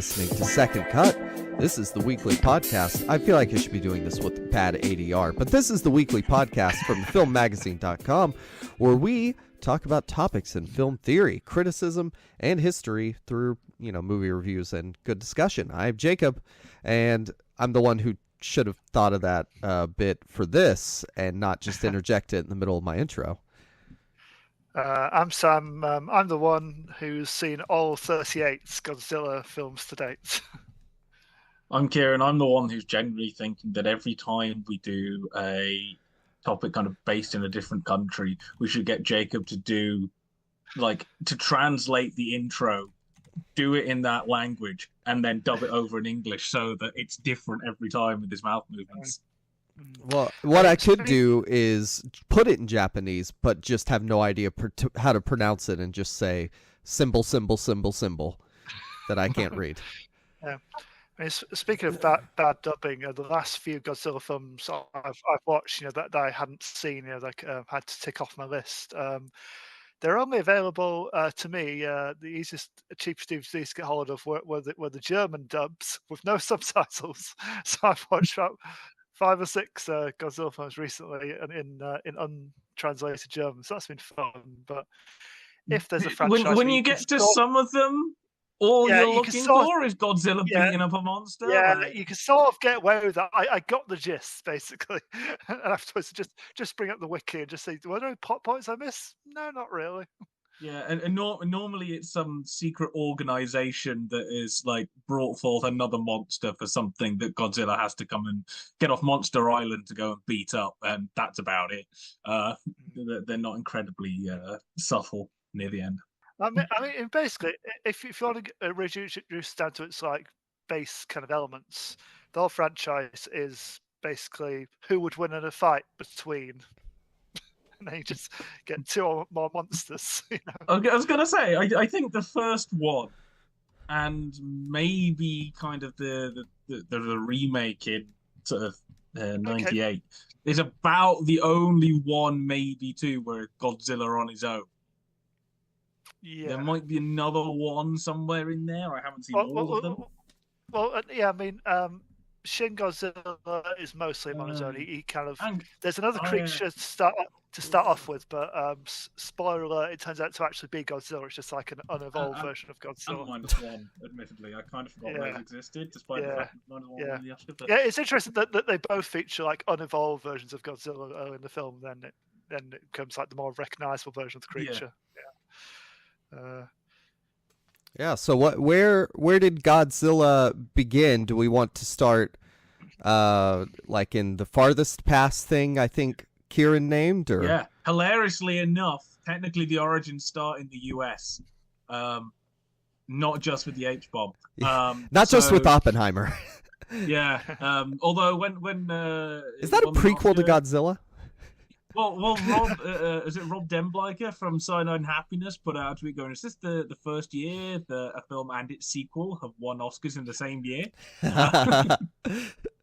listening to Second Cut. This is the weekly podcast. I feel like I should be doing this with bad ADR, but this is the weekly podcast from filmmagazine.com, where we talk about topics in film theory, criticism, and history through, movie reviews and good discussion. I'm Jacob, and I'm the one who should have thought of that bit for this and not just interject it in the middle of my intro. I'm Sam. I'm the one who's seen all 38 Godzilla films to date. I'm Kieran. I'm the one who's generally thinking that every time we do a topic kind of based in a different country, we should get Jacob to do, to translate the intro, do it in that language, and then dub it over in English so that it's different every time with his mouth movements. Well, what I could do is put it in Japanese, but just have no idea how to pronounce it and just say symbol, symbol, symbol, symbol that I can't read. Yeah. I mean, speaking of bad dubbing, the last few Godzilla films I've watched, that I hadn't seen, had to tick off my list. They're only available to me. The easiest, cheapest DVDs to get hold of were the German dubs with no subtitles. So I've watched about 5 or 6 Godzilla films recently in untranslated German. So that's been fun. But if there's a franchise, when you get to some of them, all you're looking for is Godzilla beating up a monster. Yeah, you can sort of get away with that. I got the gist, basically. And afterwards, just bring up the wiki and just say, "Were there any plot points I missed?" No, not really. Yeah, and normally it's some secret organization that is brought forth another monster for something that Godzilla has to come and get off Monster Island to go and beat up, and that's about it. They're not incredibly subtle near the end. I mean, basically, if you want to reduce down to its base kind of elements, the whole franchise is basically who would win in a fight between. And then you just get 2 or more monsters. I was going to say, I think the first one, and maybe kind of the remake in sort of 98, is about the only one, maybe 2, where Godzilla on his own. Yeah. There might be another one somewhere in there. I haven't seen all of them. Well, yeah, I mean, Shin Godzilla is mostly on his own. He kind of there's another creature to start off with, but spoiler alert, it turns out to actually be Godzilla. It's just like an unevolved version of Godzilla. -1, admittedly, I kind of forgot those existed, despite the fact that -1 won the Oscar. But... Yeah, it's interesting that they both feature unevolved versions of Godzilla in the film. Then it becomes the more recognizable version of the creature. Yeah. So where did Godzilla begin? Do we want to start in the farthest past thing I think Kieran named? Or yeah, hilariously enough, technically the origins start in the US, not just with the H-bomb, not just with Oppenheimer. Yeah. Although when is that a prequel to Godzilla? Well, Rob, is it Rob Denbleicher from Cyanide and Happiness put out a tweet going, is this the first year that a film and its sequel have won Oscars in the same year?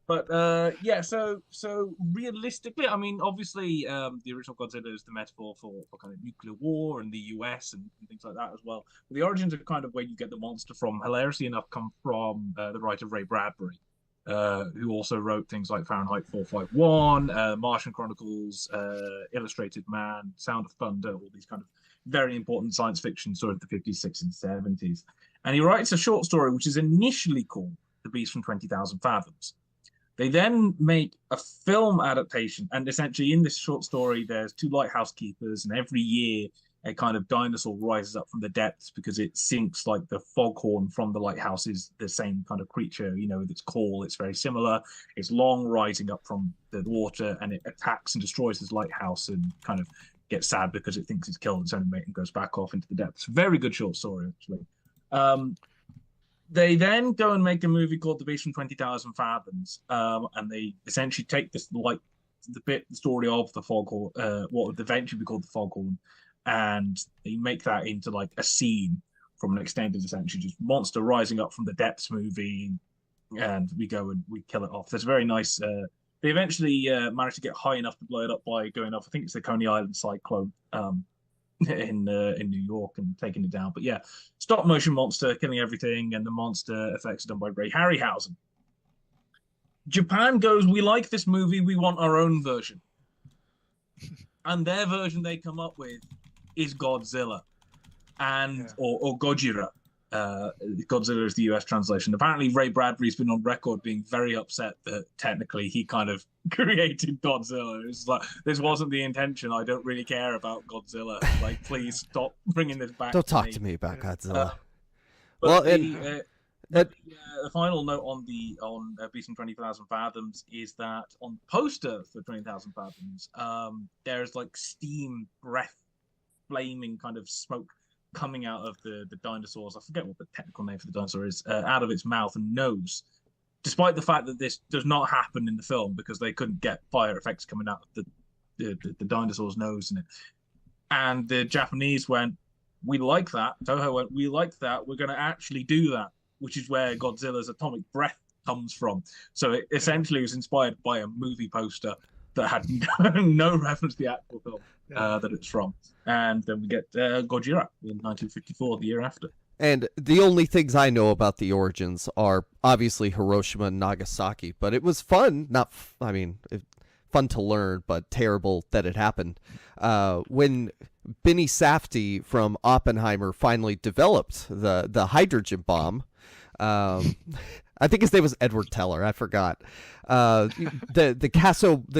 But so realistically, I mean, obviously, the original Godzilla is the metaphor for kind of nuclear war and the US and things like that as well. But the origins of kind of where you get the monster from, hilariously enough, come from the writer Ray Bradbury. Who also wrote things like Fahrenheit 451, Martian Chronicles, Illustrated Man, Sound of Thunder, all these kind of very important science fiction stories of the 50s, 60s, and 70s. And he writes a short story which is initially called The Beast from 20,000 Fathoms. They then make a film adaptation, and essentially in this short story there's 2 lighthouse keepers, and every year a kind of dinosaur rises up from the depths because it sinks the foghorn from the lighthouse is the same kind of creature, with its call. It's very similar. It's long, rising up from the water, and it attacks and destroys this lighthouse and kind of gets sad because it thinks it's killed its own mate and goes back off into the depths. Very good short story, actually. They then go and make a movie called The Beast from 20,000 Fathoms, and they essentially take this, the story of the foghorn, what would eventually be called the foghorn, and they make that into a scene from an extended, essentially just monster rising up from the depths movie, and we go and we kill it off. There's a very nice. They eventually manage to get high enough to blow it up by going off. I think it's the Coney Island cyclone, in New York and taking it down. But yeah, stop motion monster killing everything, and the monster effects are done by Ray Harryhausen. Japan goes, we like this movie, we want our own version. And their version they come up with is Godzilla, or Gojira. Godzilla is the US translation. Apparently, Ray Bradbury's been on record being very upset that technically he kind of created Godzilla. It's like, this wasn't the intention. I don't really care about Godzilla. Like, please stop bringing this back. Don't talk to me about Godzilla. The final note on Beast in 20,000 Fathoms is that on the poster for 20,000 Fathoms, there's like steam, breath, flaming kind of smoke coming out of the dinosaurs. I forget what the technical name for the dinosaur is, out of its mouth and nose. Despite the fact that this does not happen in the film because they couldn't get fire effects coming out of the dinosaur's nose in it. And the Japanese went, we like that. Toho went, we like that. We're going to actually do that, which is where Godzilla's atomic breath comes from. So it essentially was inspired by a movie poster that had no reference to the actual film that it's from. And then we get Gojira in 1954, the year after. And the only things I know about the origins are obviously Hiroshima and Nagasaki, but it was fun. Fun to learn, but terrible that it happened. When Benny Safdie from Oppenheimer finally developed the hydrogen bomb, I think his name was Edward Teller. I forgot. The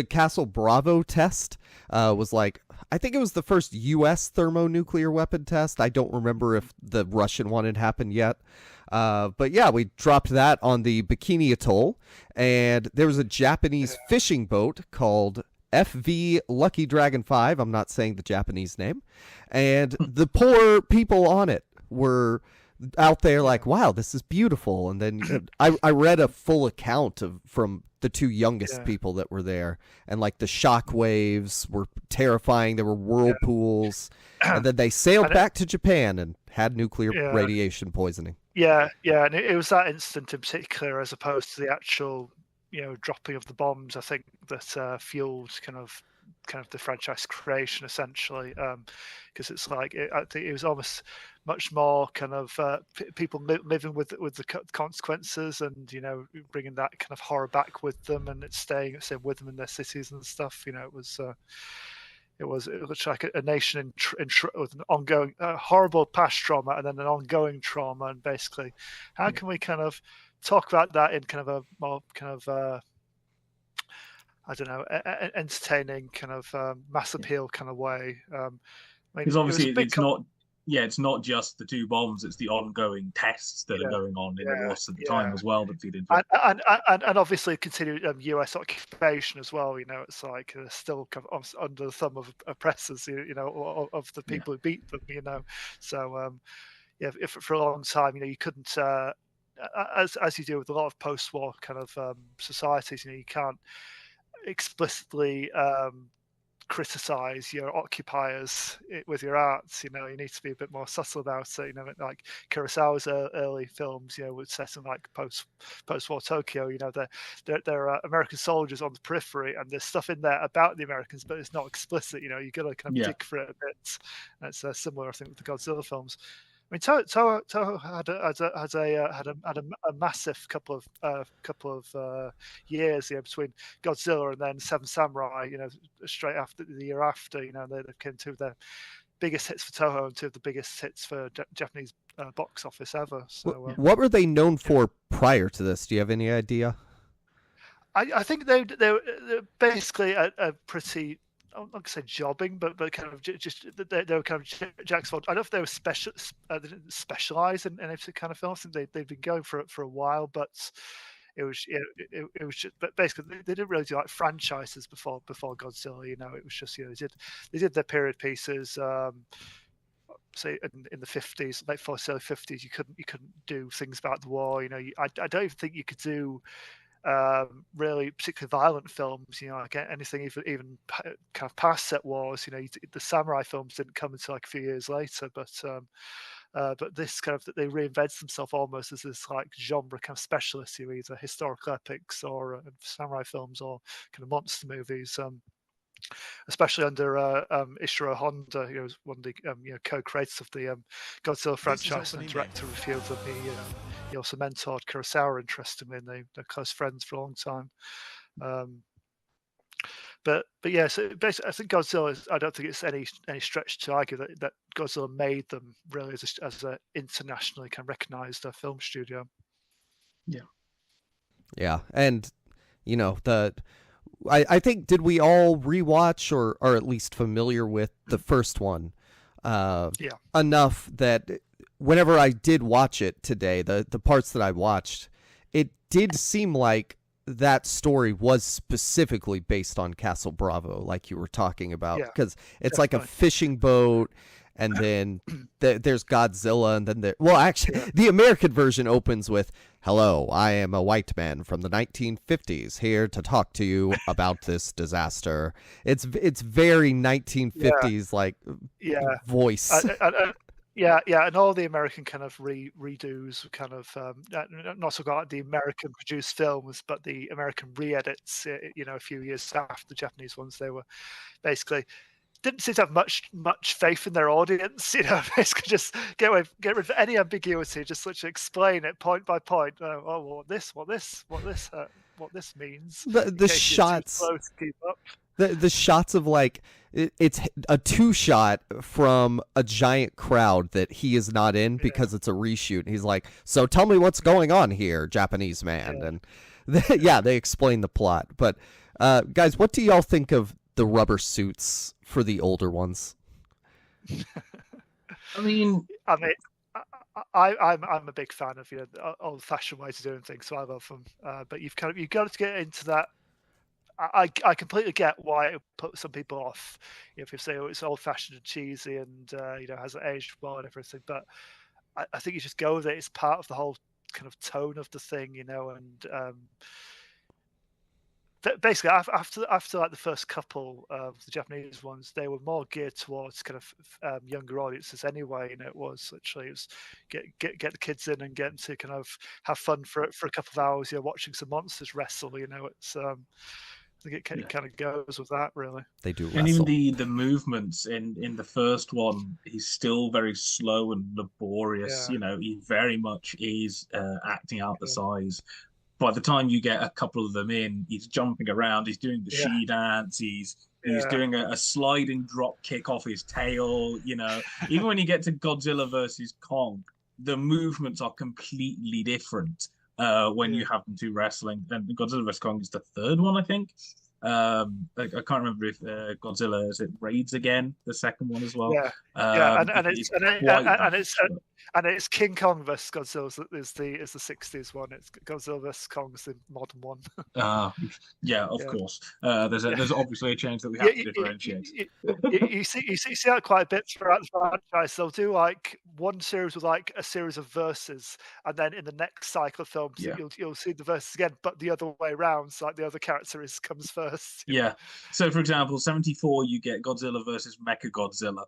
Castle Bravo test was like, I think it was the first U.S. thermonuclear weapon test. I don't remember if the Russian one had happened yet. But yeah, we dropped that on the Bikini Atoll, and there was a Japanese fishing boat called FV Lucky Dragon 5. I'm not saying the Japanese name. And the poor people on it were out there like, wow, this is beautiful. And then I read a full account from the two youngest people that were there, and like the shock waves were terrifying. There were whirlpools, and then they sailed back to Japan and had nuclear radiation poisoning. Yeah, and it was that incident in particular, as opposed to the actual, dropping of the bombs, I think, that fueled kind of the franchise creation, essentially, because it's like I think it was almost much more kind of people living with the consequences, and bringing that kind of horror back with them, and it's staying with them in their cities and stuff. It looks like a nation with an ongoing horrible past trauma, and then an ongoing trauma, and basically, how can we kind of talk about that in kind of a more kind of I don't know, entertaining kind of mass appeal kind of way. Because obviously it's not just the two bombs; it's the ongoing tests that are going on in the wars at the time as well that feed into it. And obviously continued U.S. occupation as well. It's like they're still kind of under the thumb of oppressors, of the people who beat them. So if for a long time, you couldn't. As you do with a lot of post-war kind of societies, you can't explicitly criticize your occupiers with your arts. You need to be a bit more subtle about it. Like Kurosawa's early films, were set in like post-war Tokyo. There are American soldiers on the periphery, and there's stuff in there about the Americans, but it's not explicit. You got to kind of dig for it a bit. And it's similar, I think, with the Godzilla films. I mean, Toho had a massive couple of years between Godzilla and then Seven Samurai. Straight after the year after, they came two of the biggest hits for Toho and two of the biggest hits for Japanese box office ever. So, what were they known for prior to this? Do you have any idea? I think they're basically a pretty. I'm not going to say jobbing, but kind of just they were kind of Jack's. I don't know if they were they didn't specialize in any kind of film. I think they've been going for a while, but it was just, but basically they didn't really do like franchises before Godzilla. It was just they did their period pieces. Say in the 50s, late 40s, early 50s, you couldn't do things about the war. I don't even think you could do really particularly violent films, like anything even kind of past set wars. The samurai films didn't come until like a few years later, but this kind of they reinvented themselves almost as this like genre kind of specialist, either historical epics or samurai films or kind of monster movies. especially under Ishiro Honda, was one of the co-creators of the Godzilla franchise and director of a few of them. He also mentored Kurosawa, interestingly, and they're close friends for a long time. But yeah, so basically, I think Godzilla I don't think it's any stretch to argue that Godzilla made them really as a internationally kind of recognized film studio. Yeah, and I think, did we all rewatch or are at least familiar with the first one enough that whenever I did watch it today, the parts that I watched, it did seem like that story was specifically based on Castle Bravo, like you were talking about, because it's definitely. like a fishing boat, and then there's Godzilla, and then the American version opens with, "Hello, I am a white man from the 1950s here to talk to you about this disaster." It's very 1950s voice. And all the American kind of redos, kind of not so got the American produced films, but the American re-edits. A few years after the Japanese ones, they were basically didn't seem to have much faith in their audience. Basically just get rid of any ambiguity, just literally explain it point by point. What this means. The shots. The shots of it's a 2-shot from a giant crowd that he is not in because it's a reshoot. He's like, "So tell me what's going on here, Japanese man." And they explain the plot. But guys, what do y'all think of the rubber suits for the older ones? I'm a big fan of old-fashioned ways of doing things, so I love them. But you've got to get into that. I completely get why it put some people off. If you say, it's old-fashioned and cheesy and hasn't aged well and everything, but I think you just go with it. It's part of the whole kind of tone of the thing, and basically after like the first couple of the Japanese ones, they were more geared towards kind of younger audiences anyway. It was get the kids in and get them to kind of have fun for a couple of hours, watching some monsters wrestle. It's I think it kind of goes with that, really. They do wrestle. And even the movements in the first one, he's still very slow and laborious. He very much is acting out the size. By the time you get a couple of them in, he's jumping around, he's doing the she dance, he's doing a sliding drop kick off his tail. Even when you get to Godzilla versus Kong, the movements are completely different when you have them two wrestling. And Godzilla vs. Kong is the third one, I think. I can't remember if Godzilla raids again, the second one as well. And it's King Kong vs. Godzilla is the 60s one. It's Godzilla vs. Kong is the modern one. Of course. There's obviously a change that we have to differentiate. You see that quite a bit throughout the franchise. They'll do like one series with like a series of verses, and then in the next cycle of films you'll see the verses again, but the other way around. So like the other character comes first. Yeah. So for example, 74 you get Godzilla versus Mechagodzilla.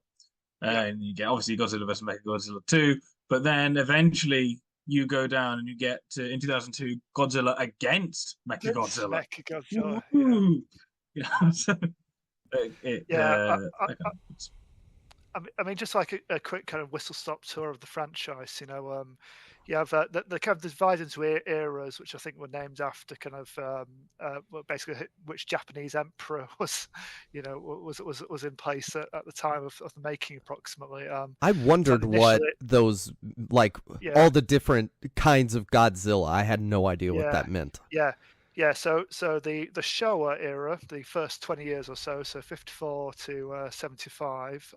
And you get obviously Godzilla vs. Mechagodzilla 2, but then eventually you go down and you get to, in 2002, Godzilla against Mechagodzilla. I mean, just like a quick kind of whistle-stop tour of the franchise, you have the kind of divided into eras, which I think were named after kind of basically which Japanese emperor was in place at the time of the making, approximately. I wondered what those all the different kinds of Godzilla. I had no idea what that meant. Yeah, so the Showa era, the first 20 years or so 54 to 75,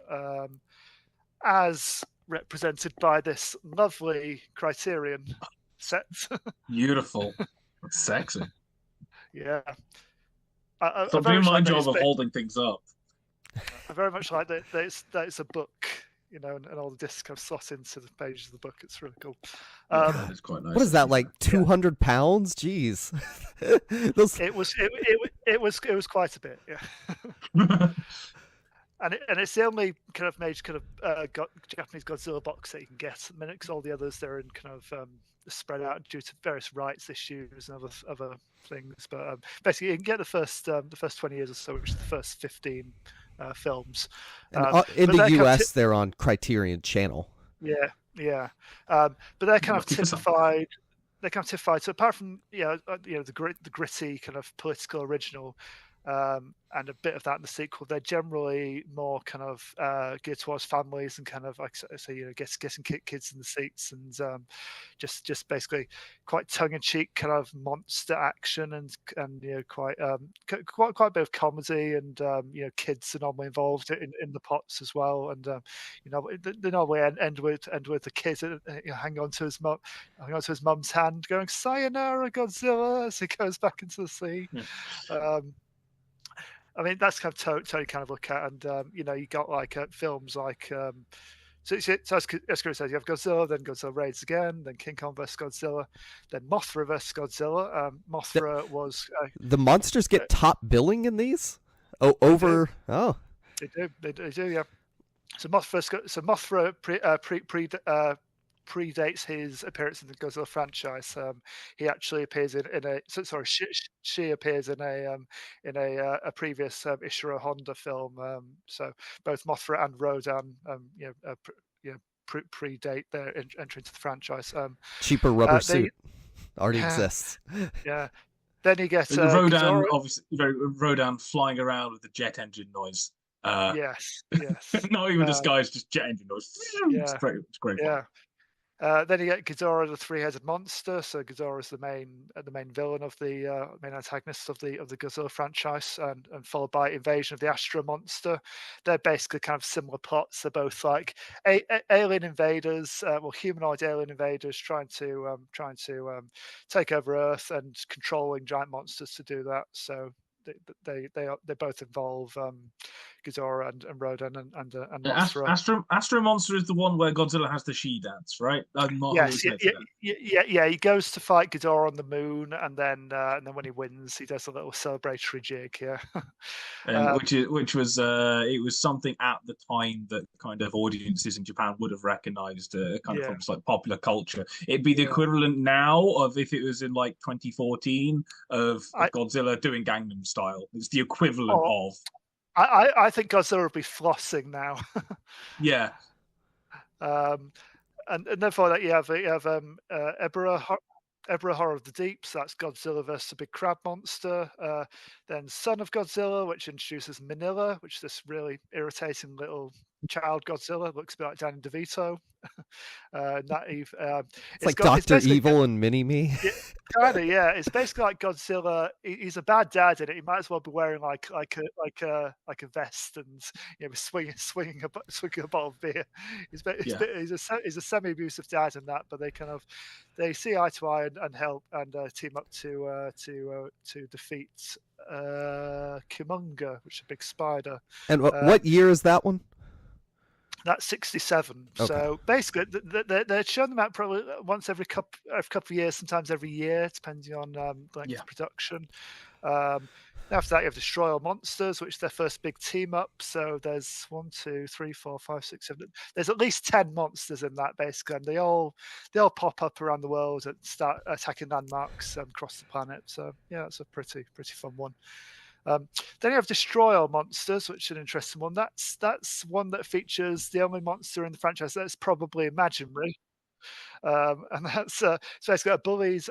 as represented by this lovely Criterion set. Beautiful. That's sexy. Yeah. So doing my job of holding things up. I very much like that it's a book, and all the discs kind of slot into the pages of the book. It's really cool. That is quite nice. What is that, like 200 pounds? Jeez. It was quite a bit, yeah. And it's the only kind of major kind of Japanese Godzilla box that you can get. Because all the others they're in kind of spread out due to various rights issues and other things. But basically, you can get the first 20 years or so, which is the first 15 films. And in the US, they're on Criterion Channel. Yeah. But they're kind of Lucky for some. typified. They're kind of typified. So apart from the gritty kind of political original, and a bit of that in the sequel, they're generally more kind of geared towards families and kind of like say getting kids in the seats, and just basically quite tongue-in-cheek kind of monster action, and quite a bit of comedy, and kids are normally involved in the plots as well, and they normally end with the kid hanging on to his mum's hand, going "Sayonara, Godzilla" as he goes back into the sea. Yeah. I mean, that's kind of totally kind of look at, and you got like films like so as Chris says, you have Godzilla, then Godzilla raids again, then King Kong vs Godzilla, then Mothra vs Godzilla. Mothra was the monsters get top billing in these. They do, yeah. So Mothra predates his appearance in the Godzilla franchise. He actually appears she appears in a previous Ishiro Honda film. So both Mothra and Rodan, predate their entry into the franchise. Cheaper rubber suit already exists. Yeah. Then you get Rodan, Ghidorah. obviously, Rodan flying around with the jet engine noise. Yes. Not even disguised, just jet engine noise. Yeah. It's great. Yeah. Then you get Ghidorah, the three-headed monster. So Ghidorah is the main villain of the main antagonist of the Godzilla franchise, and followed by Invasion of the Astro Monster. They're basically kind of similar plots. They're both like alien invaders, humanoid alien invaders trying to take over Earth and controlling giant monsters to do that. So they both involve Ghidorah and Rodan and Mothra. Astro Monster is the one where Godzilla has the she dance, right? Yes, yeah. He goes to fight Ghidorah on the moon, and then when he wins, he does a little celebratory jig. Yeah, which was it was something at the time that kind of audiences in Japan would have recognized, kind of from like popular culture. It'd be the equivalent now of if it was in like 2014 of Godzilla doing Gangnam Style. It's the equivalent of. I think Godzilla would be flossing now. Yeah. And therefore that you have Ebra Horror of the Deep, so that's Godzilla versus the big crab monster. Then Son of Godzilla, which introduces Manila, which is this really irritating little child Godzilla, looks a bit like Danny DeVito. It's like Dr. Evil and Mini-Me. Kind of, yeah. It's basically like Godzilla. He's a bad dad in it. He might as well be wearing like a vest and swinging a bottle of beer. He's a semi-abusive dad in that, but they see eye to eye and help and team up to defeat Kumonga, which is a big spider. And what year is that one? That's 67. Okay. So basically, they're showing them out probably once every couple of years, sometimes every year, depending on length of production. After that, you have Destroy All Monsters, which is their first big team up. So there's 1, 2, 3, 4, 5, 6, 7. There's at least 10 monsters in that, basically, and they all pop up around the world and start attacking landmarks across the planet. So yeah, it's a pretty fun one. Then you have Destroy All Monsters, which is an interesting one. That's one that features the only monster in the franchise that's probably imaginary. And that's so basically a bully's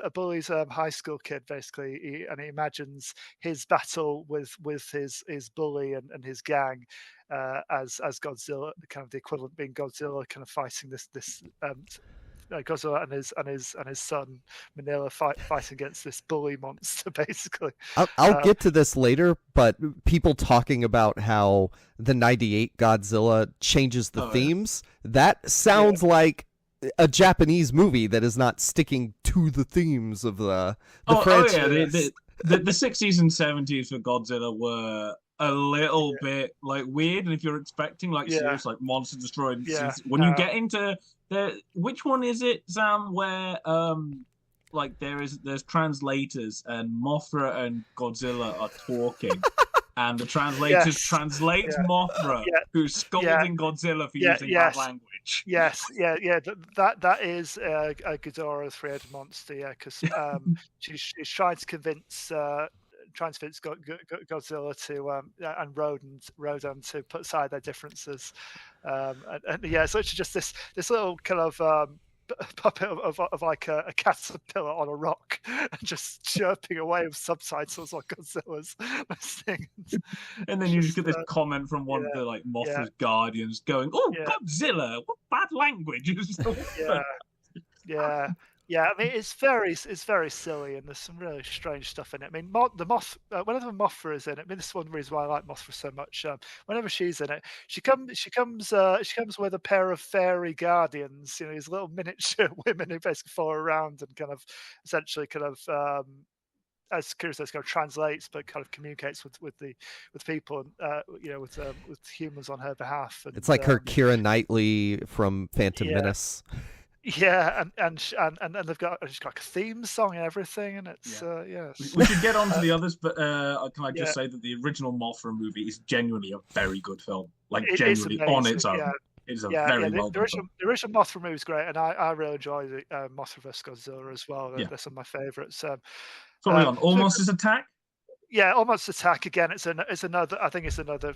high school kid, basically, and he imagines his battle with his bully and his gang as Godzilla, kind of the equivalent being Godzilla, kind of fighting this Godzilla and his son Manila fighting against this bully monster, basically. I'll get to this later, but people talking about how the '98 Godzilla changes the themes, that sounds like a Japanese movie that is not sticking to the themes of the franchise. Oh yeah, the 60s and 70s for Godzilla were a little bit like weird, and if you're expecting like serious like monster destroying scenes, when you get into which one is it, Sam, where like there's translators and Mothra and Godzilla are talking and the translators Yes. translate Mothra, Yeah. who's scolding Godzilla for using bad language. Yes, that is a Ghidorah three-headed monster. Yeah, because she's trying to convince Godzilla to and Rodan to put aside their differences, and yeah, so it's just this little kind of puppet of like a caterpillar on a rock, and just chirping away with subtitles on Godzilla's listening. And then you just get this comment from one of the Mothra's guardians going, "Oh, Godzilla, what bad language!" Yeah. I mean, it's very silly, and there's some really strange stuff in it. I mean, whenever Mothra is in it, I mean, this is one reason why I like Mothra so much. Whenever she's in it, she comes with a pair of fairy guardians. You know, these little miniature women who basically follow around and kind of essentially as Kurosawa kind of translates, but kind of communicates with people, and with humans on her behalf. And, it's like her Keira Knightley from Phantom Menace. Yeah, and they've got like a theme song and everything, and it's We should get on to the others, but can I just say that the original Mothra movie is genuinely a very good film, genuinely on its own. Yeah. It's a very well done film. The original Mothra movie is great, and I really enjoy the Mothra vs Godzilla as well. They're some of my favourites. All Monsters Attack. Yeah, Almost Attack again. It's another. I think it's another.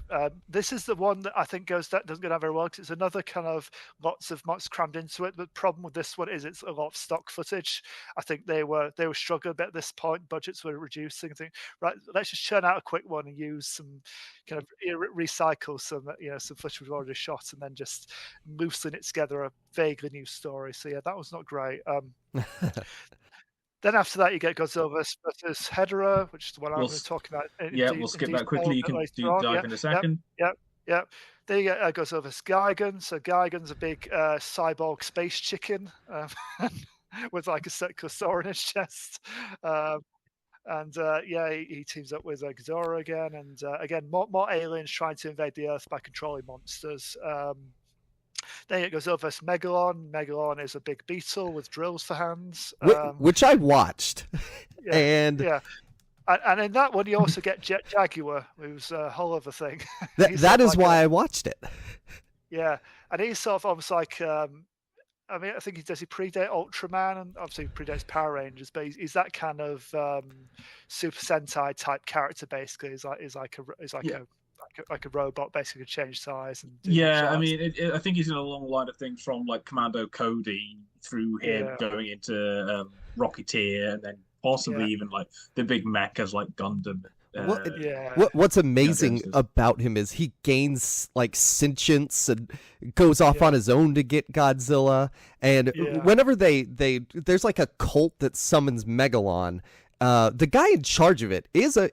This is the one that I think doesn't go down very well because it's another kind of lots of months crammed into it. The problem with this one is it's a lot of stock footage. I think they were struggling a bit at this point. Budgets were reducing. I think right, let's just churn out a quick one and use some kind of recycle some some footage we've already shot and then just loosen it together a vaguely new story. So yeah, that was not great. Then after that, you get Godzilla versus Hedorah, which is the one I'm going to talk about. We'll skip that quickly. You can dive in a second. Yep. Then you get Godzilla versus Gigan. So Gigan's a big cyborg space chicken with like a circular saw in his chest. He teams up with Ghidorah again. And again, more aliens trying to invade the Earth by controlling monsters. Then it goes over to Megalon. Megalon is a big beetle with drills for hands. Which I watched. And in that one, you also get Jet Jaguar, who's a whole other thing. That is why I watched it. Yeah, and he's sort of almost like, I think he predate Ultraman and obviously predates Power Rangers, but he's that kind of Super Sentai type character. Basically, he's like a robot, basically change size. And I mean, I think he's in a long line of things from like Commando Cody through him going into Rocketeer, and then possibly even like the big mechas like Gundam. What's amazing about him is he gains like sentience and goes off on his own to get Godzilla. And whenever there's like a cult that summons Megalon, the guy in charge of it is a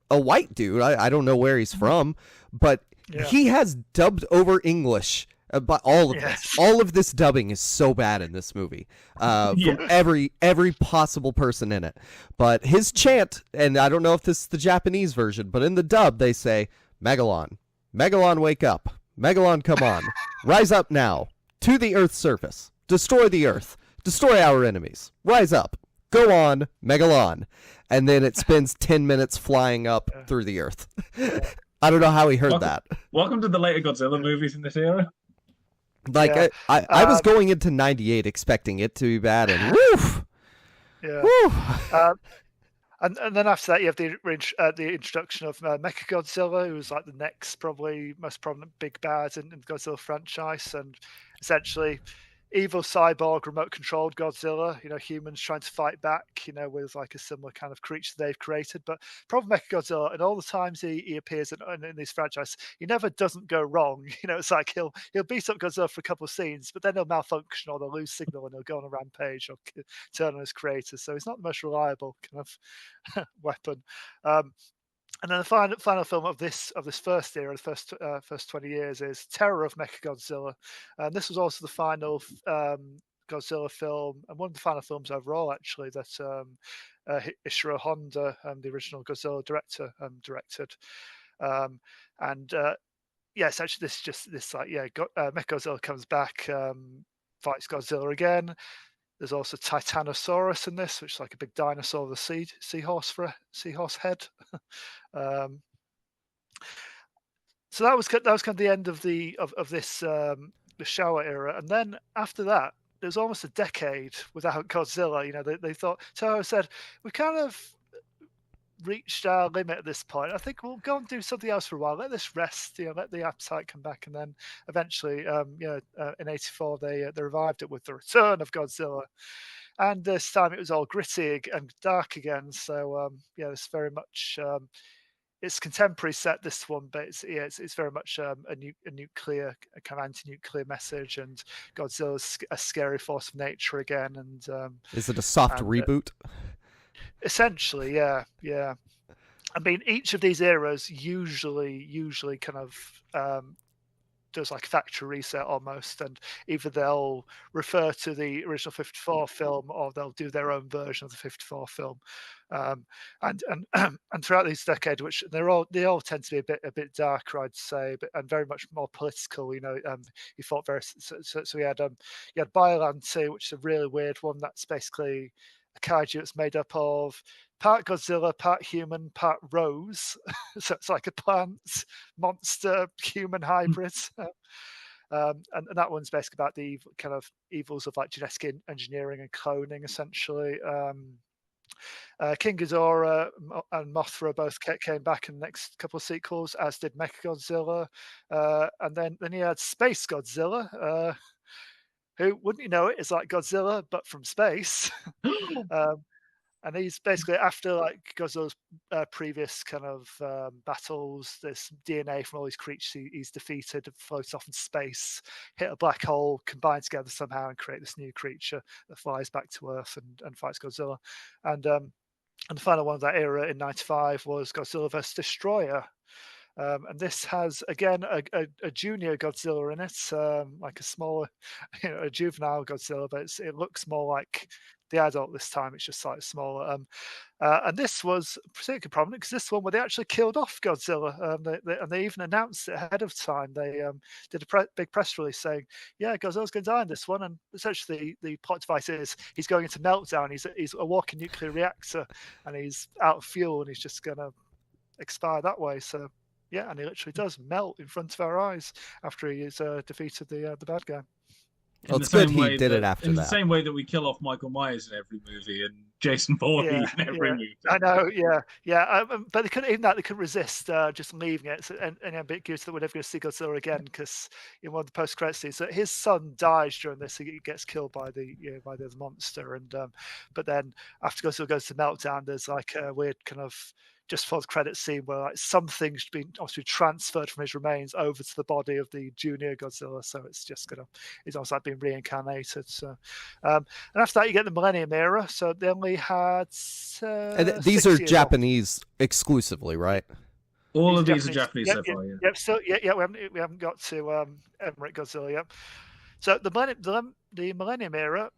white dude. I don't know where he's from, but he has dubbed over English. But all of this, all of this dubbing is so bad in this movie, from every possible person in it. But his chant, and I don't know if this is the Japanese version, but in the dub they say, "Megalon, Megalon, wake up! Megalon, come on! Rise up now to the Earth's surface, destroy the Earth, destroy our enemies. Rise up, go on, Megalon!" And then it spends 10 minutes flying up through the Earth. I don't know how he heard that. Welcome to the later Godzilla movies in this era. Like I was going into '98 expecting it to be bad, and woof. Yeah. And then after that, you have the introduction of Mechagodzilla, who's like the next probably most prominent big bad in the Godzilla franchise, and essentially evil cyborg remote controlled Godzilla, humans trying to fight back, with like a similar kind of creature they've created. But problem Mechagodzilla, and all the times he appears in this franchise, he never doesn't go wrong. It's like he'll beat up Godzilla for a couple of scenes, but then he'll malfunction or they'll lose signal and he'll go on a rampage or turn on his creator. So he's not the most reliable kind of weapon. And then the final film of this first era, the first 20 years, is Terror of Mechagodzilla, and this was also the final Godzilla film and one of the final films overall, actually, that Ishiro Honda, the original Godzilla director, directed. Essentially, Mechagodzilla comes back, fights Godzilla again. There's also Titanosaurus in this, which is like a big dinosaur with a seahorse head. So that was kind of the end of this the Showa era, and then after that, there was almost a decade without Godzilla. You know, they thought Toho said we kind of reached our limit at this point. I think we'll go and do something else for a while. Let this rest. You know, let the appetite come back, and then eventually, in '84 they revived it with the return of Godzilla, and this time it was all gritty and dark again. So it's very much. It's contemporary set, this one, but it's very much a nuclear, a kind of anti-nuclear message, and Godzilla's a scary force of nature again. And is it a soft reboot? Essentially, yeah. I mean, each of these eras usually kind of does like factory reset almost, and either they'll refer to the original 54 film or they'll do their own version of the 54 film. And throughout these decades, which they all tend to be a bit darker, I'd say, and very much more political. You know, he fought very so we had Bioland 2, which is a really weird one. That's basically a kaiju that's made up of part Godzilla, part human, part rose. So it's like a plant monster human hybrid. And that one's basically about the kind of evils of like genetic engineering and cloning, essentially. King Ghidorah and Mothra both came back in the next couple of sequels, as did Mechagodzilla. And then you had Space Godzilla, who, wouldn't you know it, is like Godzilla, but from space. And he's basically, after like Godzilla's previous kind of battles, this DNA from all these creatures he's defeated floats off in space, hit a black hole, combine together somehow and create this new creature that flies back to Earth and fights Godzilla. And the final one of that era in '95 was Godzilla vs. Destroyer. And this has, again, a junior Godzilla in it, like a smaller, a juvenile Godzilla, but it looks more like the adult this time. It's just slightly smaller. And this was particularly prominent because this one where they actually killed off Godzilla. And they even announced it ahead of time. They did a big press release saying, yeah, Godzilla's going to die in this one. And essentially the plot device is he's going into meltdown. He's a walking nuclear reactor and he's out of fuel and he's just going to expire that way. So, yeah, and he literally does melt in front of our eyes after he has defeated the bad guy. Well, it's good he did it after that. In the same way that we kill off Michael Myers in every movie and Jason Voorhees in every movie. I know, yeah. But they couldn't resist just leaving it. And I'm a bit curious that we're never going to see Godzilla again because in one of the post-credit scenes, so his son dies during this. He gets killed by the monster, and but then after Godzilla goes to meltdown, there's like a weird kind of just for the credit scene where like something's been obviously transferred from his remains over to the body of the junior Godzilla, so it's almost like being reincarnated. So, and after that you get the Millennium Era. So they only had. And these are Japanese exclusively, right? All of these are Japanese so far. We haven't got to Emirate Godzilla yet. So the Millennium Era,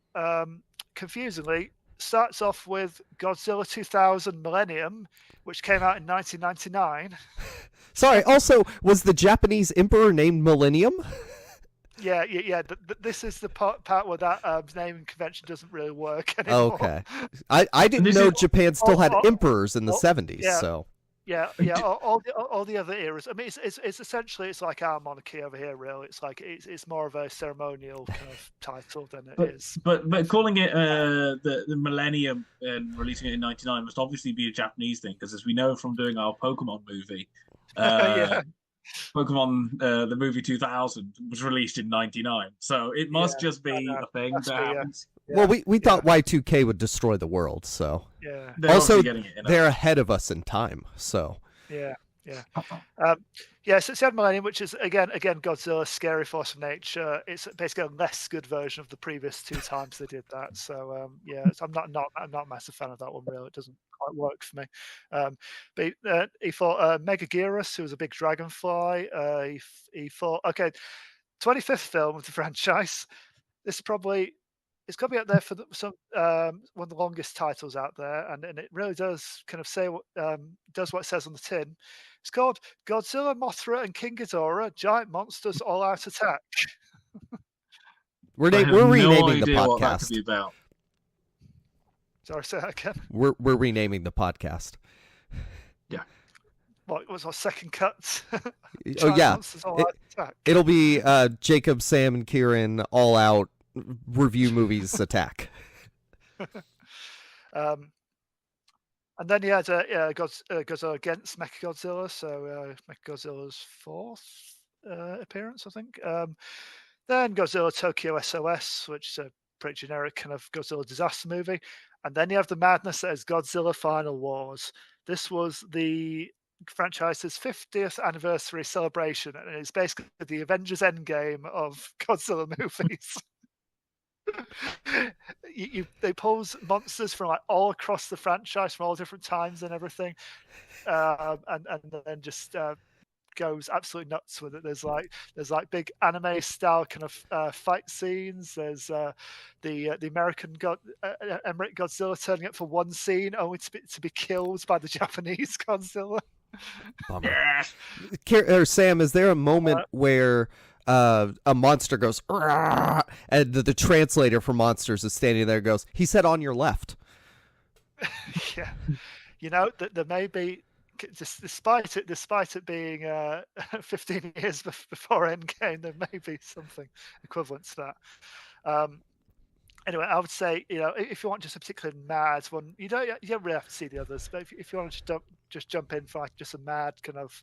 confusingly, starts off with Godzilla 2000 Millennium, which came out in 1999. Sorry, also, was the Japanese emperor named Millennium? Yeah. This is the part where that naming convention doesn't really work anymore. Okay. I didn't know Japan still had emperors in the 70s, so... Yeah. All the other eras. I mean, it's essentially it's like our monarchy over here. Really, it's like it's more of a ceremonial kind of title than it is. But calling it the Millennium and releasing it in '99 must obviously be a Japanese thing because, as we know from doing our Pokemon movie, Pokemon the movie 2000 was released in '99, so it must just be a thing that happens. Well, we thought Y2K would destroy the world, so they're also they're ahead of us in time, so yeah. So it's the Millennium, which is again Godzilla, scary force of nature. It's basically a less good version of the previous two times they did that. So I'm not a massive fan of that one. Really, it doesn't quite work for me. But he fought Megaguirus, who was a big dragonfly. He fought 25th film of the franchise. This is probably. It's got to be up there for one of the longest titles out there, and it really does kind of say does what it says on the tin. It's called Godzilla, Mothra, and King Ghidorah: Giant Monsters All Out Attack. We're renaming the podcast. What that could be about. Sorry, say that again. We're renaming the podcast. Yeah. what was our second cut? Oh yeah, Monsters All Out Attack. it'll be Jacob, Sam, and Kieran all out review movies attack. And then he had Godzilla against Mechagodzilla, so Mechagodzilla's fourth appearance, I think. Then Godzilla Tokyo SOS, which is a pretty generic kind of Godzilla disaster movie. And then you have the madness that is Godzilla Final Wars. This was the franchise's 50th anniversary celebration, and it's basically the Avengers Endgame of Godzilla movies. They pose monsters from like all across the franchise, from all different times and everything, and then just goes absolutely nuts with it. There's like big anime style kind of fight scenes. There's the American Emmerich Godzilla turning up for one scene, only to be killed by the Japanese Godzilla. Or Sam, is there a moment where a monster goes, "Argh," and the translator for monsters is standing there and goes, "He said on your left." Yeah, there may be, despite it being 15 years before Endgame, there may be something equivalent to that. Anyway, I would say, if you want just a particularly mad one, you don't really have to see the others, but if you want to just jump in for like just a mad kind of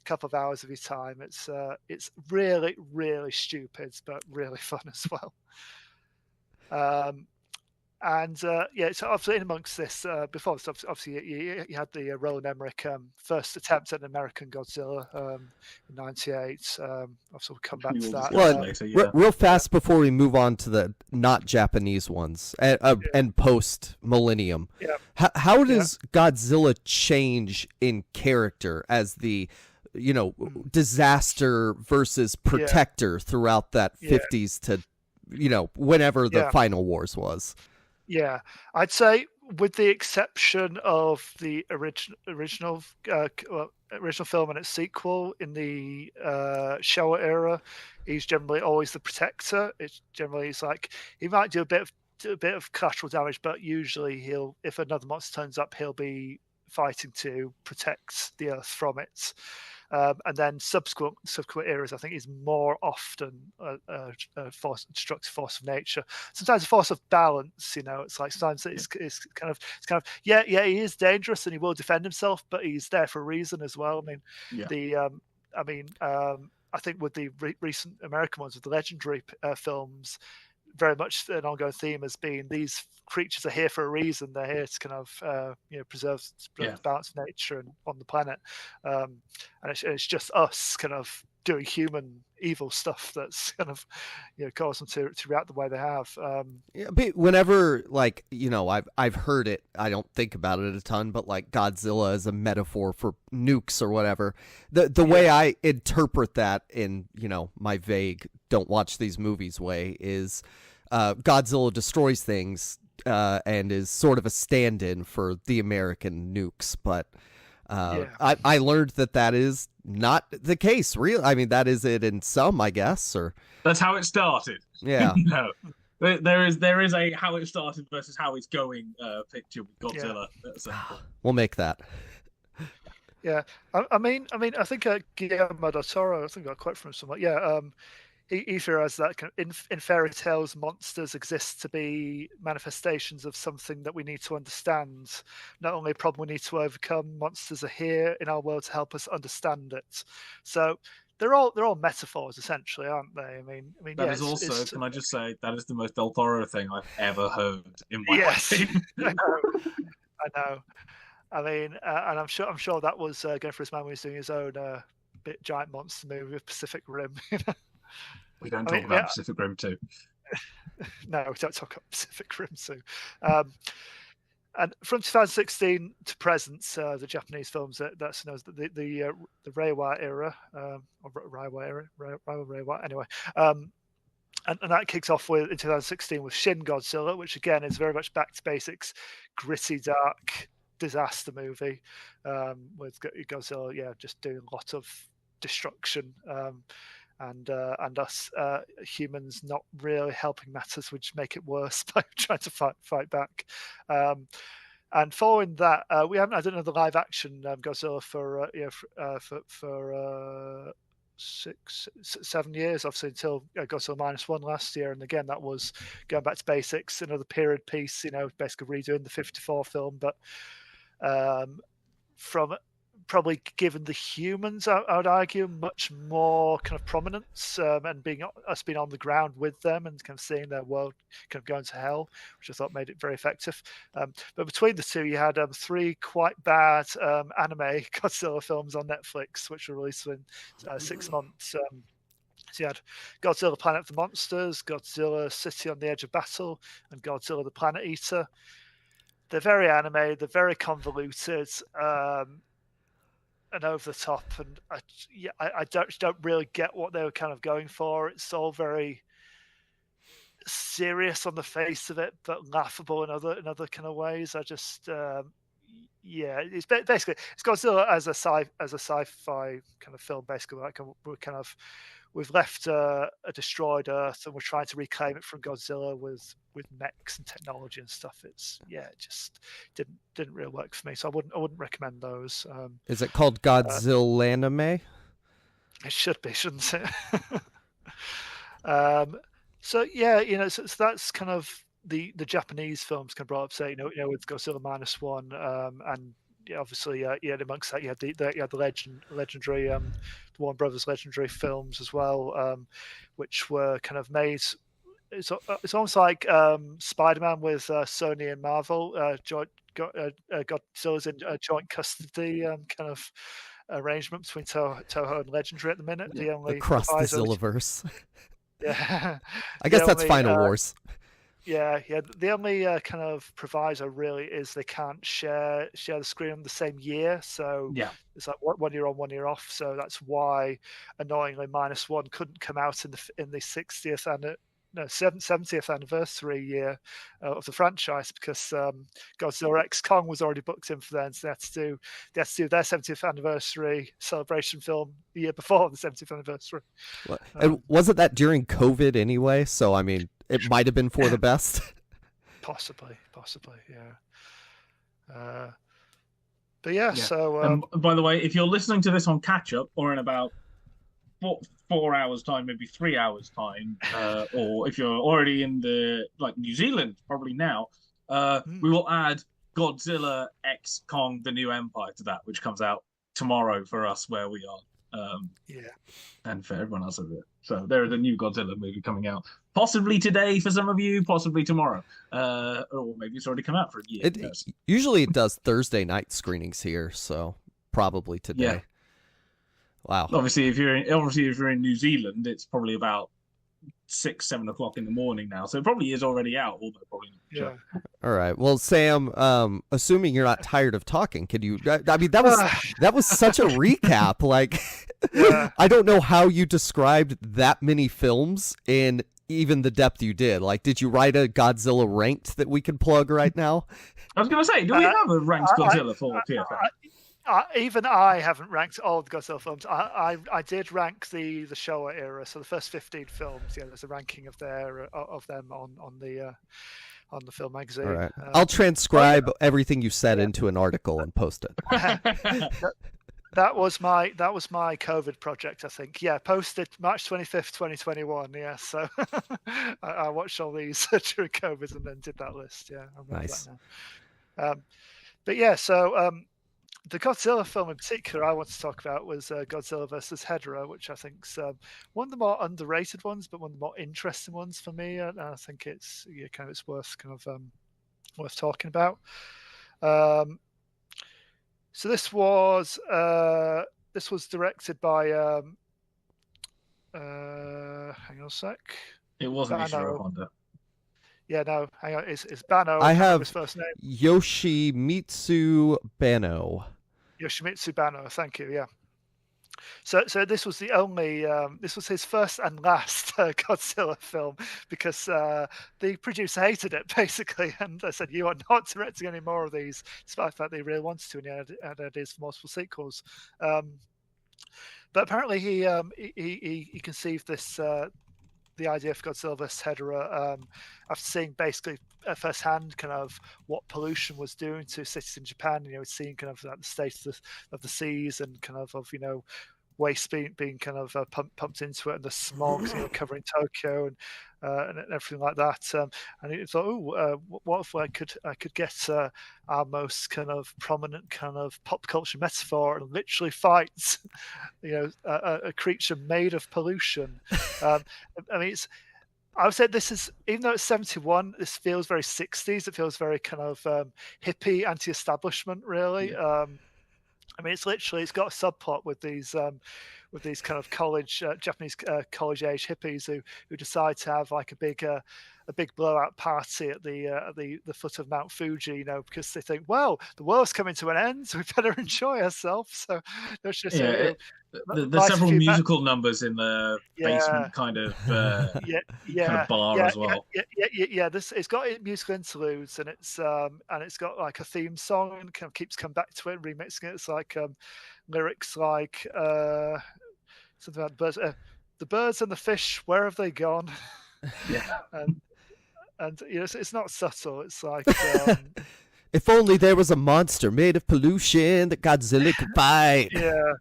couple of hours of your time, it's really, really stupid, but really fun as well. So obviously in amongst this, before this, obviously you had the Roland Emmerich first attempt at an American Godzilla in '98. Obviously we'll come back to that. Well, later, yeah. real fast before we move on to the not Japanese ones and post Millennium. Yeah. How does Godzilla change in character as the disaster versus protector throughout that 50s to whenever the Final Wars was? Yeah, I'd say with the exception of the original film and its sequel in the Showa era, he's generally always the protector. He's like, he might do a bit of collateral damage, but usually if another monster turns up, he'll be fighting to protect the Earth from it. And then subsequent eras, I think, is more often a destructive force of nature. Sometimes a force of balance. It's like sometimes it's kind of he is dangerous and he will defend himself, but he's there for a reason as well. I think with the recent American ones, with the legendary films, very much an ongoing theme has been these creatures are here for a reason. They're here to kind of preserve the balance of nature and on the planet, and it's just us kind of doing human evil stuff that's kind of caused them to react the way they have. But whenever I've heard it, I don't think about it a ton, but like Godzilla as a metaphor for nukes or whatever, the way I interpret that in my vague don't watch these movies way is Godzilla destroys things and is sort of a stand-in for the American nukes, but I learned that is not the case. Really, I mean, that is it in some, I guess, or that's how it started. Yeah. No, there is a how it started versus how it's going picture with Godzilla. Yeah. We'll make that. Yeah, I mean, I think Guillermo del Toro, I think I got a quote from him somewhere. Yeah, he theorized that in fairy tales, monsters exist to be manifestations of something that we need to understand. Not only a problem we need to overcome, monsters are here in our world to help us understand it. So they're all metaphors, essentially, aren't they? I mean, that is also. Can I just say that is the most Del Toro thing I've ever heard in my life. I know. I mean, and I'm sure that was going for his mind when he was doing his own giant monster movie with Pacific Rim. We don't talk about Pacific Rim 2. No, we don't talk about Pacific Rim 2. And from 2016 to present, the Japanese films that's known as the Reiwa era, or Reiwa era, Reiwa, anyway. And that kicks off in 2016 with Shin Godzilla, which again is very much back to basics, gritty, dark disaster movie with Godzilla, just doing a lot of destruction. And us humans not really helping matters, which make it worse by trying to fight back. And following that, we haven't had another live action Godzilla for 7 years, obviously, until Godzilla -1 last year. And again, that was going back to basics, another period piece, basically redoing the 54 film, but from probably given the humans, I would argue, much more kind of prominence, and being on the ground with them and kind of seeing their world kind of going to hell, which I thought made it very effective. But between the two, you had 3 quite bad anime Godzilla films on Netflix, which were released in 6 months. So you had Godzilla Planet of the Monsters, Godzilla City on the Edge of Battle, and Godzilla the Planet Eater. They're very anime, they're very convoluted, and over the top, and I don't really get what they were kind of going for. It's all very serious on the face of it, but laughable in other kind of ways. I just it's basically it's Godzilla as a sci-fi kind of film. Basically, like we've left a destroyed Earth and we're trying to reclaim it from Godzilla with mechs and technology and stuff. It just didn't really work for me, so I wouldn't recommend those. Is it called Godzilla anime? It should be, shouldn't it? So that's kind of the Japanese films kind of brought up, say, with Godzilla -1, and obviously, amongst that you had the legendary the Warner Brothers legendary films as well, which were kind of made. It's almost like Spider-Man with Sony and Marvel. Godzilla's in a joint custody kind of arrangement between Toho and Legendary at the minute. Yeah. The only across the Zillaverse. Yeah, I guess that's Final Wars. Yeah. The only kind of proviso really is they can't share the screen on the same year. So it's like 1 year on, 1 year off. So that's why, annoyingly, -1 couldn't come out in the 70th anniversary year of the franchise, because Godzilla X Kong was already booked in for then. So they had to do their 70th anniversary celebration film the year before the 70th anniversary. And wasn't that during COVID anyway? So I mean, it might have been for the best. Possibly, yeah. But yeah. So. And by the way, if you're listening to this on catch up or in about 4 hours time, maybe 3 hours time, or if you're already in New Zealand, probably now, we will add Godzilla X Kong: The New Empire to that, which comes out tomorrow for us where we are. And for everyone else over there. So there is a new Godzilla movie coming out, possibly today for some of you, possibly tomorrow, or maybe it's already come out for a year. Usually it does Thursday night screenings here, so probably today. Yeah. Wow. Obviously, if you're in New Zealand, it's probably about 6-7 o'clock in the morning now, so it probably is already out. Although probably not. Yeah. All right. Well, Sam, assuming you're not tired of talking, could you? I mean, that was such a recap. Like, I don't know how you described that many films in even the depth you did. Like, did you write a Godzilla ranked that we can plug right now? I was going to say, do we have a ranked Godzilla for PFM? Even I haven't ranked all the Godzilla films. I did rank the Showa era, so the first 15 films. Yeah, there's a ranking of them on the film magazine. All right, I'll transcribe everything you said into an article and post it. That was my COVID project, I think. Yeah, posted March 25th, 2021. Yeah, so I watched all these during COVID and then did that list. Yeah, I remember nice. that now. But yeah, so. The Godzilla film in particular I want to talk about was Godzilla versus Hedorah, which I think is one of the more underrated ones, but one of the more interesting ones for me. And I think it's worth worth talking about. So this was directed by hang on a sec. It wasn't Ishiro Honda. Yeah, no, hang on. It's Banno. I have his first name. Yoshimitsu Banno. Yoshimitsu Banno, thank you. Yeah. So this was the only. This was his first and last Godzilla film, because the producer hated it basically, and they said, "You are not directing any more of these," despite the fact they really wanted to, and he had ideas for multiple sequels. But apparently he conceived this the idea for Godzilla vs. Hedorah after seeing basically firsthand kind of what pollution was doing to cities in Japan. Seeing kind of the state of the seas and kind of waste being kind of pumped into it, and the smog covering Tokyo and everything like that. And he thought, what if I could get our most kind of prominent kind of pop culture metaphor and literally fight, a creature made of pollution. I mean, I would say this is, even though it's 71, this feels very 60s. It feels very kind of hippie, anti-establishment, really. Yeah. I mean, it's got a subplot with these kind of Japanese college age hippies who decide to have like a big blowout party at the foot of Mount Fuji, because they think, well, the world's coming to an end, so we better enjoy ourselves. So there's just there's several musical numbers in the basement kind of kind of bar as well. Yeah. It's got musical interludes, and it's got like a theme song, and kind of keeps coming back to it, and remixing it. It's like lyrics like something about the birds and the fish, where have they gone? Yeah. And it's not subtle. It's like if only there was a monster made of pollution that Godzilla could fight. Yeah.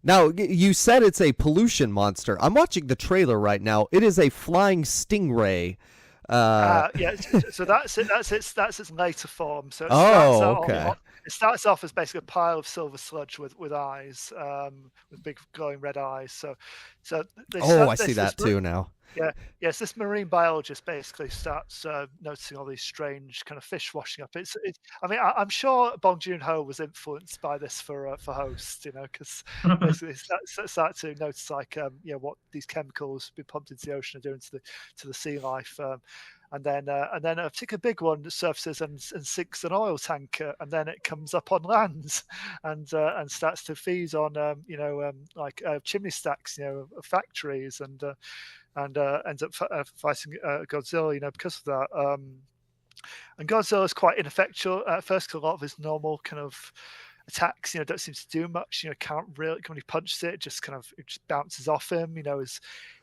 Now, you said it's a pollution monster. I'm watching the trailer right now. It is a flying stingray. So that's its later form. So it starts off as basically a pile of silver sludge with eyes, with big glowing red eyes. So I see that too now. Yes, this marine biologist basically starts noticing all these strange kind of fish washing up. I mean, I'm sure Bong Joon-ho was influenced by this for Host, because basically start to notice like what these chemicals being pumped into the ocean are doing to the sea life. And then a particular big one surfaces and sinks an oil tanker, and then it comes up on land and starts to feed on chimney stacks, factories, and ends up fighting Godzilla, because of that. And Godzilla is quite ineffectual at first, because a lot of his normal kind of attacks, don't seem to do much. Can't really, when he punches it just bounces off him.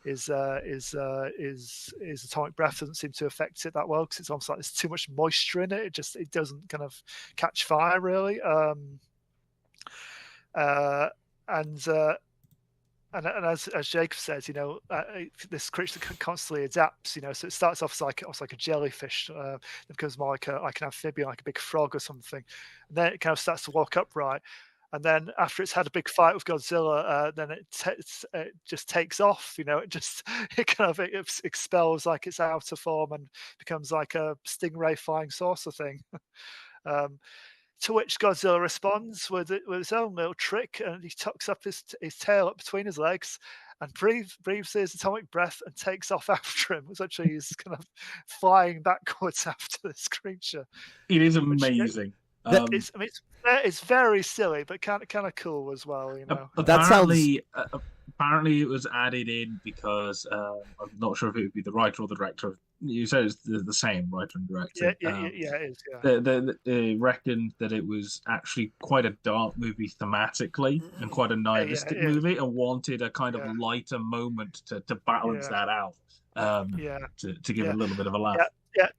His atomic breath doesn't seem to affect it that well, because it's almost like there's too much moisture in it. It doesn't kind of catch fire really. And as Jacob says, this creature constantly adapts. So it starts off as like a jellyfish, it becomes more like an amphibian, like a big frog or something, and then it kind of starts to walk upright. And then after it's had a big fight with Godzilla, then it just takes off. It expels like its outer form and becomes like a stingray flying saucer thing. To which Godzilla responds with his own little trick, and he tucks up his tail up between his legs and breathes his atomic breath and takes off after him. Essentially, he's kind of flying backwards after this creature. It is amazing. It's very silly, but kind of cool as well. Apparently, it was added in because I'm not sure if it would be the writer or the director. You said it's the same writer and director. Yeah, it is. Yeah. They reckoned that it was actually quite a dark movie thematically and quite a nihilistic movie, and wanted a kind of lighter moment to balance that out. To give a little bit of a laugh.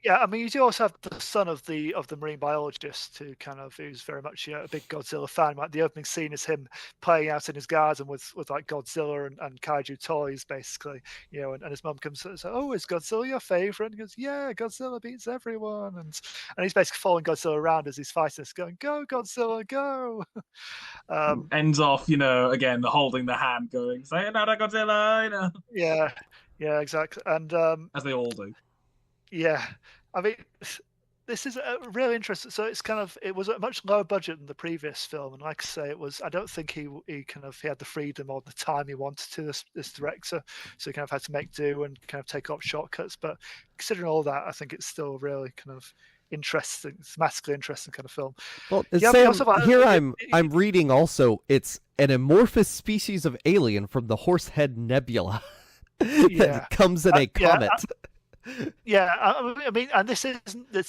Yeah. I mean, you do also have the son of the marine biologist who's very much a big Godzilla fan. Like the opening scene is him playing out in his garden with like Godzilla and kaiju toys, basically. And his mum comes and says, "Oh, is Godzilla your favorite?" And he goes, "Yeah, Godzilla beats everyone." And he's basically following Godzilla around as he's fighting us, going, "Go, Godzilla, go!" Ends off, again holding the hand, going, "Sayonara, Godzilla!" Yeah, exactly. And as they all do. Yeah, I mean, this is really interesting. So it was a much lower budget than the previous film, and like I say, I don't think he had the freedom or the time he wanted to, this director, so he kind of had to make do and kind of take up shortcuts. But considering all that, I think it's still really kind of interesting, thematically interesting kind of film. Well, Sam, I'm reading also it's an amorphous species of alien from the Horsehead Nebula that comes in a comet. I mean, and this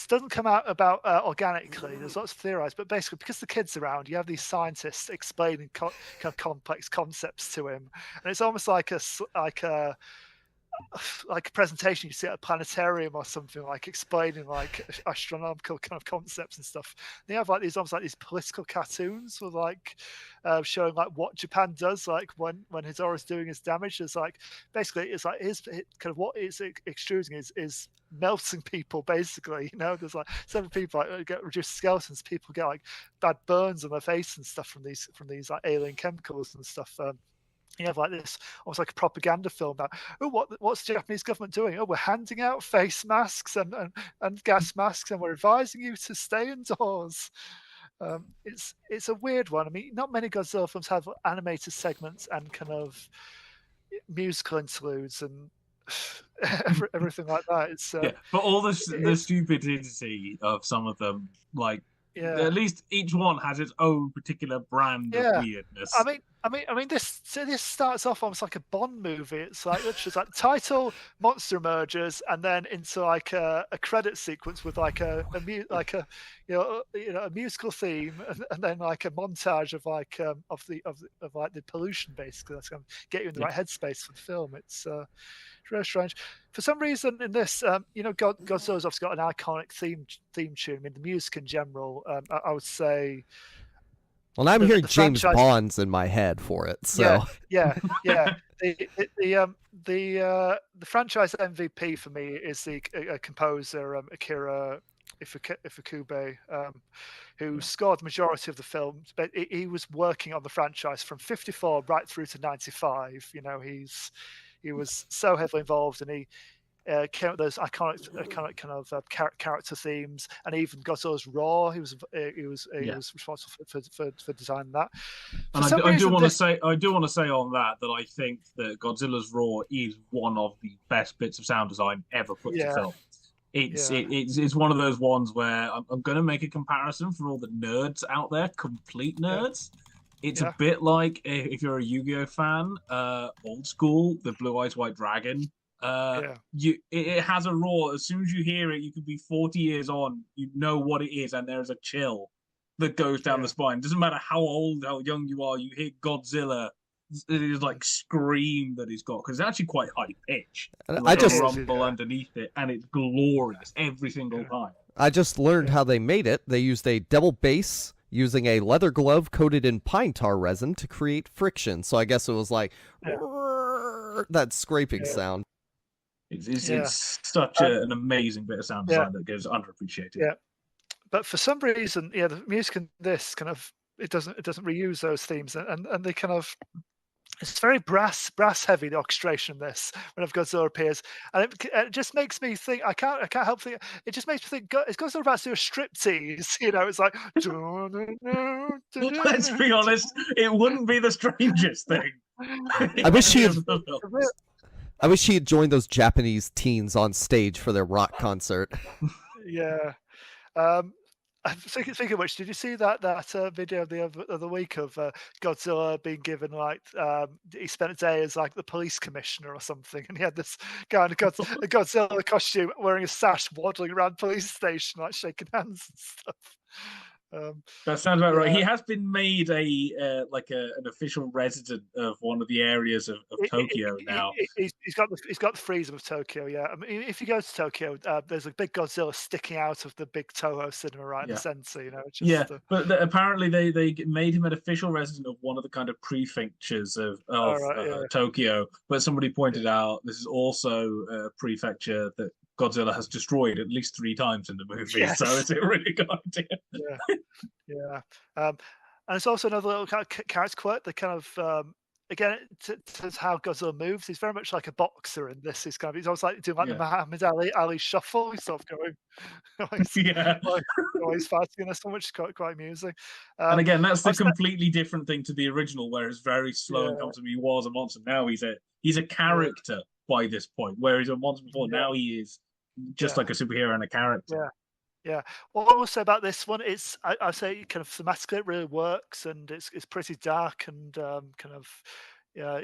doesn't come out about organically. There's lots of theorized, but basically because the kid's around, you have these scientists explaining kind of complex concepts to him, and it's almost like like a presentation you see at a planetarium or something, like explaining like astronomical kind of concepts and stuff. They have like these almost like these political cartoons with like showing like what Japan does, like when Hedorah's doing his damage. There's like basically it's like his kind of what it's extruding is melting people basically. You know, there's like several people like get reduced skeletons. People get like bad burns on their face and stuff from these like alien chemicals and stuff. You have like this almost like a propaganda film about, oh, what's the Japanese government doing? Oh, we're handing out face masks and gas masks, and we're advising you to stay indoors. It's a weird one. I mean, not many Godzilla films have animated segments and kind of musical interludes and everything like that. It's but all the stupidity of some of them, like at least each one has its own particular brand of weirdness. I mean, this starts off almost like a Bond movie. It's like literally like title, monster emerges, and then into like a credit sequence with like a musical theme, and then like a montage of like of the pollution basically. That's going to get you in the right headspace for the film. It's very strange. For some reason in this, Godzilla's obviously got an iconic theme tune. I mean, the music in general, I would say. Well, now I'm hearing James Bond's in my head for it. So yeah. The franchise MVP for me is the composer Akira Ifukube, who scored the majority of the films. But he was working on the franchise from '54 right through to '95. You know, he was so heavily involved, and he came up with those iconic kind of character themes, and even Godzilla's roar. He was responsible for designing that. And I do want to say on that I think that Godzilla's roar is one of the best bits of sound design ever put to film. It's one of those ones where I'm going to make a comparison for all the nerds out there, complete nerds. It's a bit like if you're a Yu-Gi-Oh fan, old school, the Blue Eyes White Dragon. It has a roar. As soon as you hear it, you could be 40 years on, you know what it is, and there's a chill that goes down the spine. Doesn't matter how old, how young you are, you hear Godzilla, it is like scream that he's got, because it's actually quite high pitch. I just rumble underneath it, and it's glorious every single time. I just learned how they made it. They used a double bass using a leather glove coated in pine tar resin to create friction. So I guess it was like that scraping sound. It's such an amazing bit of sound design that goes underappreciated. Yeah, but for some reason, the music in this kind of it doesn't reuse those themes, and they kind of it's very brass heavy, the orchestration in this whenever Godzilla appears, and it just makes me think. I can't help think. It just makes me think. Is Godzilla about to do a striptease? You know, it's like. Let's be honest, it wouldn't be the strangest thing. I wish he had joined those Japanese teens on stage for their rock concert. Yeah. Speaking of which, did you see that video the other week of Godzilla being given like he spent a day as like the police commissioner or something, and he had this guy in a Godzilla costume wearing a sash waddling around the police station like shaking hands and stuff. That sounds about right. He has been made an official resident of one of the areas of Tokyo now. He's got the freedom of Tokyo. Yeah, I mean, if you go to Tokyo, there's a big Godzilla sticking out of the big Toho cinema right in the center. You know, but apparently they made him an official resident of one of the kind of prefectures of Tokyo. But somebody pointed out this is also a prefecture that Godzilla has destroyed at least 3 times in the movie, so it's a really good idea. And it's also another little kind of character quirk. The kind of again, to how Godzilla moves, he's very much like a boxer in this. He's always like doing the Muhammad Ali shuffle. He's sort of going, always fighting us, which is quite amusing. And again, that's the completely different thing to the original, where it's very slow and comfortable. He was a monster. Now he's a character by this point, where he's a monster before. Now he is just like a superhero and a character. Yeah. What I will say about this one, it's I say kind of thematically it really works, and it's pretty dark and kind of Yeah,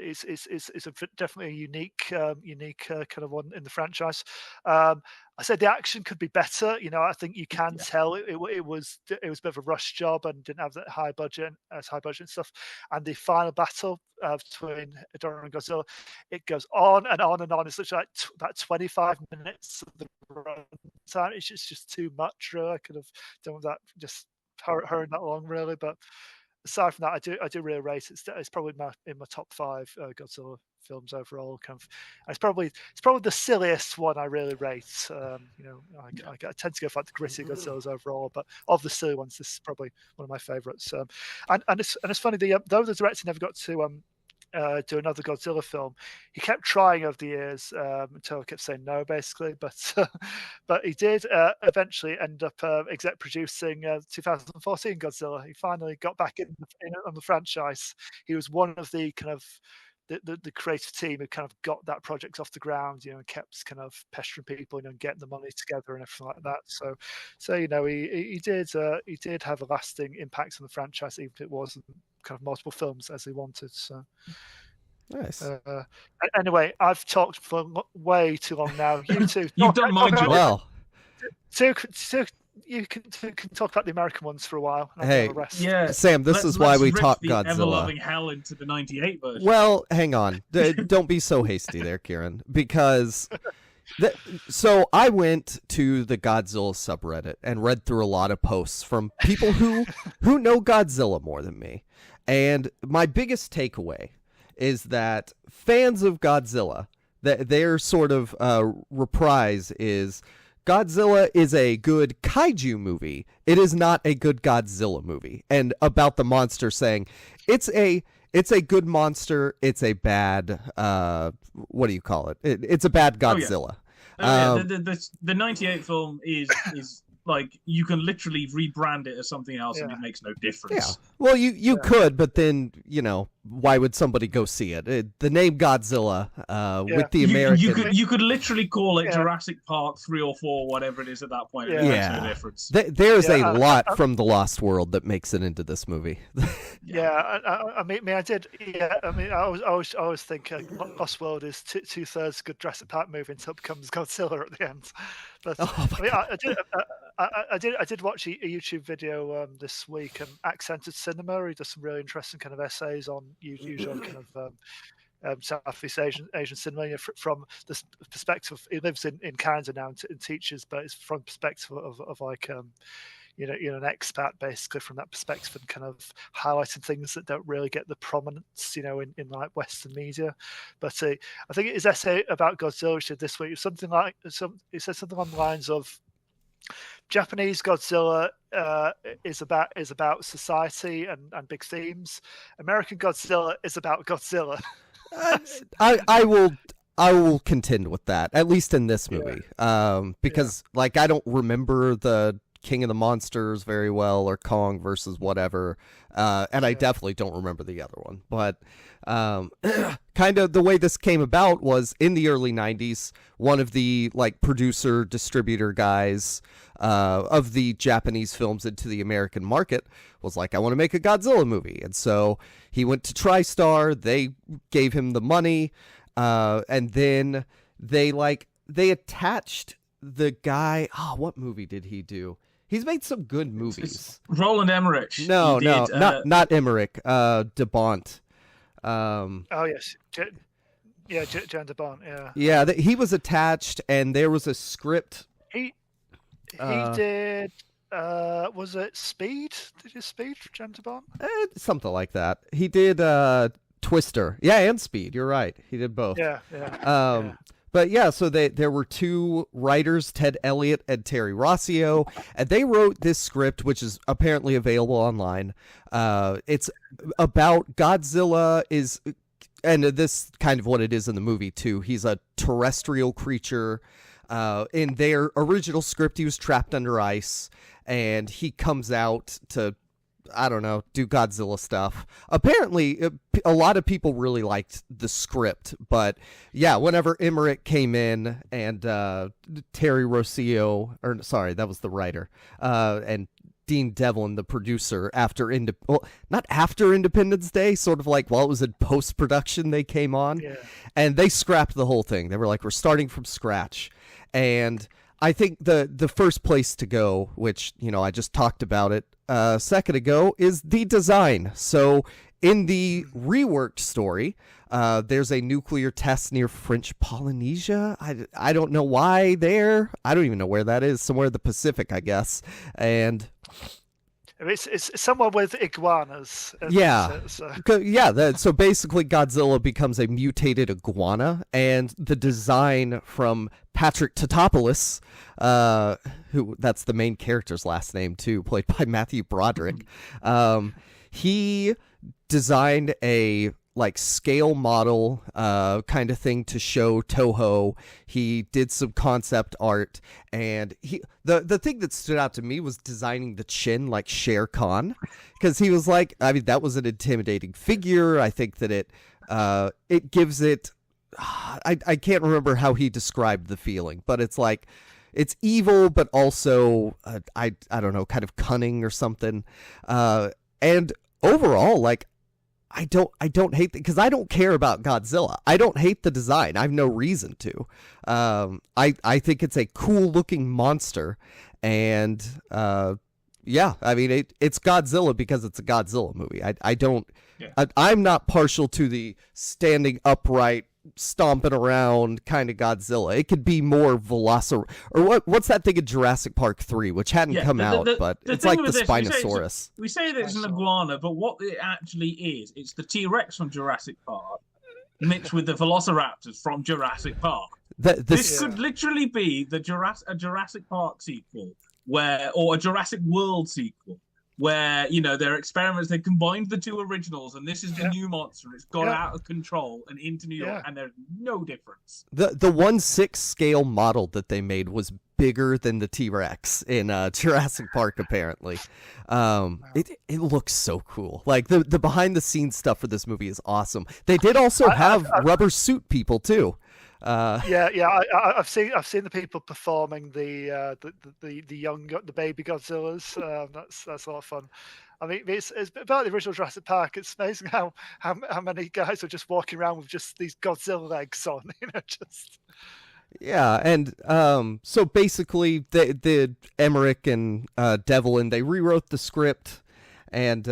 definitely a unique kind of one in the franchise. I said the action could be better. I think you can tell it was a bit of a rush job and didn't have that high budget and stuff. And the final battle between Hedorah and Godzilla, it goes on and on and on. It's literally like about 25 minutes of the run time. It's just too much. Really, I could have done that just hurrying that long, really, but. Aside from that, I do really rate it. It's probably in my top 5 Godzilla films overall. It's probably the silliest one I really rate. I tend to go for the gritty Godzillas overall, but of the silly ones, this is probably one of my favourites. And it's funny, though the director never got to do another Godzilla film. He kept trying over the years until I kept saying no, basically. But he did eventually end up exec producing 2014 Godzilla. He finally got back in on the franchise. He was one of the kind of the creative team who kind of got that project off the ground, and kept kind of pestering people, and getting the money together and everything like that. So he did have a lasting impact on the franchise, even if it wasn't kind of multiple films as he wanted. So nice. Anyway, I've talked for way too long now. You two, you've done my job. Well, you can talk about the American ones for a while. Hey, yeah, Sam, this is why we talk Godzilla. Ever-loving hell into the '98 version. Well, hang on. Don't be so hasty there, Kieran, because so I went to the Godzilla subreddit and read through a lot of posts from people who know Godzilla more than me. And my biggest takeaway is that fans of Godzilla, their sort of reprise is Godzilla is a good kaiju movie. It is not a good Godzilla movie. And about the monster saying it's a good monster. It's a bad what do you call it? It's a bad Godzilla. The '98 film is like, you can literally rebrand it as something else and it makes no difference. Yeah. Well, you could, but then, why would somebody go see it? The name Godzilla with the American... You could literally call it Jurassic Park 3 or 4, whatever it is at that point. It makes no difference. There's a lot from The Lost World that makes it into this movie. I mean, I did. Yeah, I mean, I always think Lost World is 2/3 good Jurassic Park movie until it becomes Godzilla at the end. But I did watch a YouTube video this week, Accented Cinema. He does some really interesting kind of essays on usual kind of Southeast Asian cinema, from the perspective. He lives in Canada now and teaches, but it's from perspective of like an expat, basically, from that perspective, and kind of highlighting things that don't really get the prominence, in like Western media. But I think his essay about Godzilla, which he did this week, was something like he said something on the lines of, Japanese Godzilla is about society and big themes. American Godzilla is about Godzilla. I will contend with that, at least in this movie, because I don't remember the King of the Monsters very well, or Kong versus whatever, and I definitely don't remember the other one. But kind of the way this came about was in the early 90s, one of the producer distributor guys of the Japanese films into the American market was like, I want to make a Godzilla movie. And so he went to TriStar, they gave him the money, and then they attached the guy. What movie did he do? He's made some good movies. Roland Emmerich. No, not Emmerich. De Bont. Oh yes, Jan de Bont. Yeah. Yeah, he was attached, and there was a script. He did. Was it Speed? Did you Speed for Jan de Bont? Something like that. He did Twister. Yeah, and Speed. You're right. He did both. Yeah. But yeah, so there were two writers, Ted Elliott and Terry Rossio, and they wrote this script, which is apparently available online. It's about Godzilla and this kind of what it is in the movie too. He's a terrestrial creature. In their original script, he was trapped under ice, and he comes out to, I don't know, do Godzilla stuff. Apparently, a lot of people really liked the script, but yeah, whenever Emmerich came in and Terry Rossio, that was the writer, and Dean Devlin, the producer, not after Independence Day, sort of like while it was in post-production they came on, and they scrapped the whole thing. They were like, we're starting from scratch. And I think the first place to go, which, I just talked about it a second ago, is the design. So in the reworked story, there's a nuclear test near French Polynesia. I don't know why there. I don't even know where that is. Somewhere in the Pacific, I guess. And it's somewhere with iguanas. Yeah. So basically Godzilla becomes a mutated iguana, and the design from Patrick Tatopoulos, who that's the main character's last name too, played by Matthew Broderick. He designed a scale model kind of thing to show Toho. He did some concept art, and the thing that stood out to me was designing the chin like Shere Khan, because he was like, that was an intimidating figure. I think that it gives it, I can't remember how he described the feeling, but it's like, it's evil, but also I don't know, kind of cunning or something. And overall, I don't hate because I don't care about Godzilla. I don't hate the design. I have no reason to. I think it's a cool looking monster, and it's Godzilla because it's a Godzilla movie. I don't. Yeah. I'm not partial to the standing upright, stomping around kind of Godzilla. It could be more or what's that thing in Jurassic Park 3, which hadn't come out, but it's like the Spinosaurus. We say that it's an iguana, but what it actually is, it's the T-Rex from Jurassic Park mixed with the Velociraptors from Jurassic Park. This could literally be a Jurassic Park sequel, or a Jurassic World sequel, where, their experiments, they combined the two originals, and this is the new monster. It's gone out of control and into New York, and there's no difference. The 1/6 scale model that they made was bigger than the T-Rex in Jurassic Park, apparently. It looks so cool. Like, the behind-the-scenes stuff for this movie is awesome. They did also have rubber suit people, too. I've seen the people performing the baby Godzillas. That's a lot of fun. It's about the original Jurassic Park. It's amazing how many guys are just walking around with just these Godzilla legs on. Yeah, and so basically the Emmerich and Devlin, they rewrote the script, and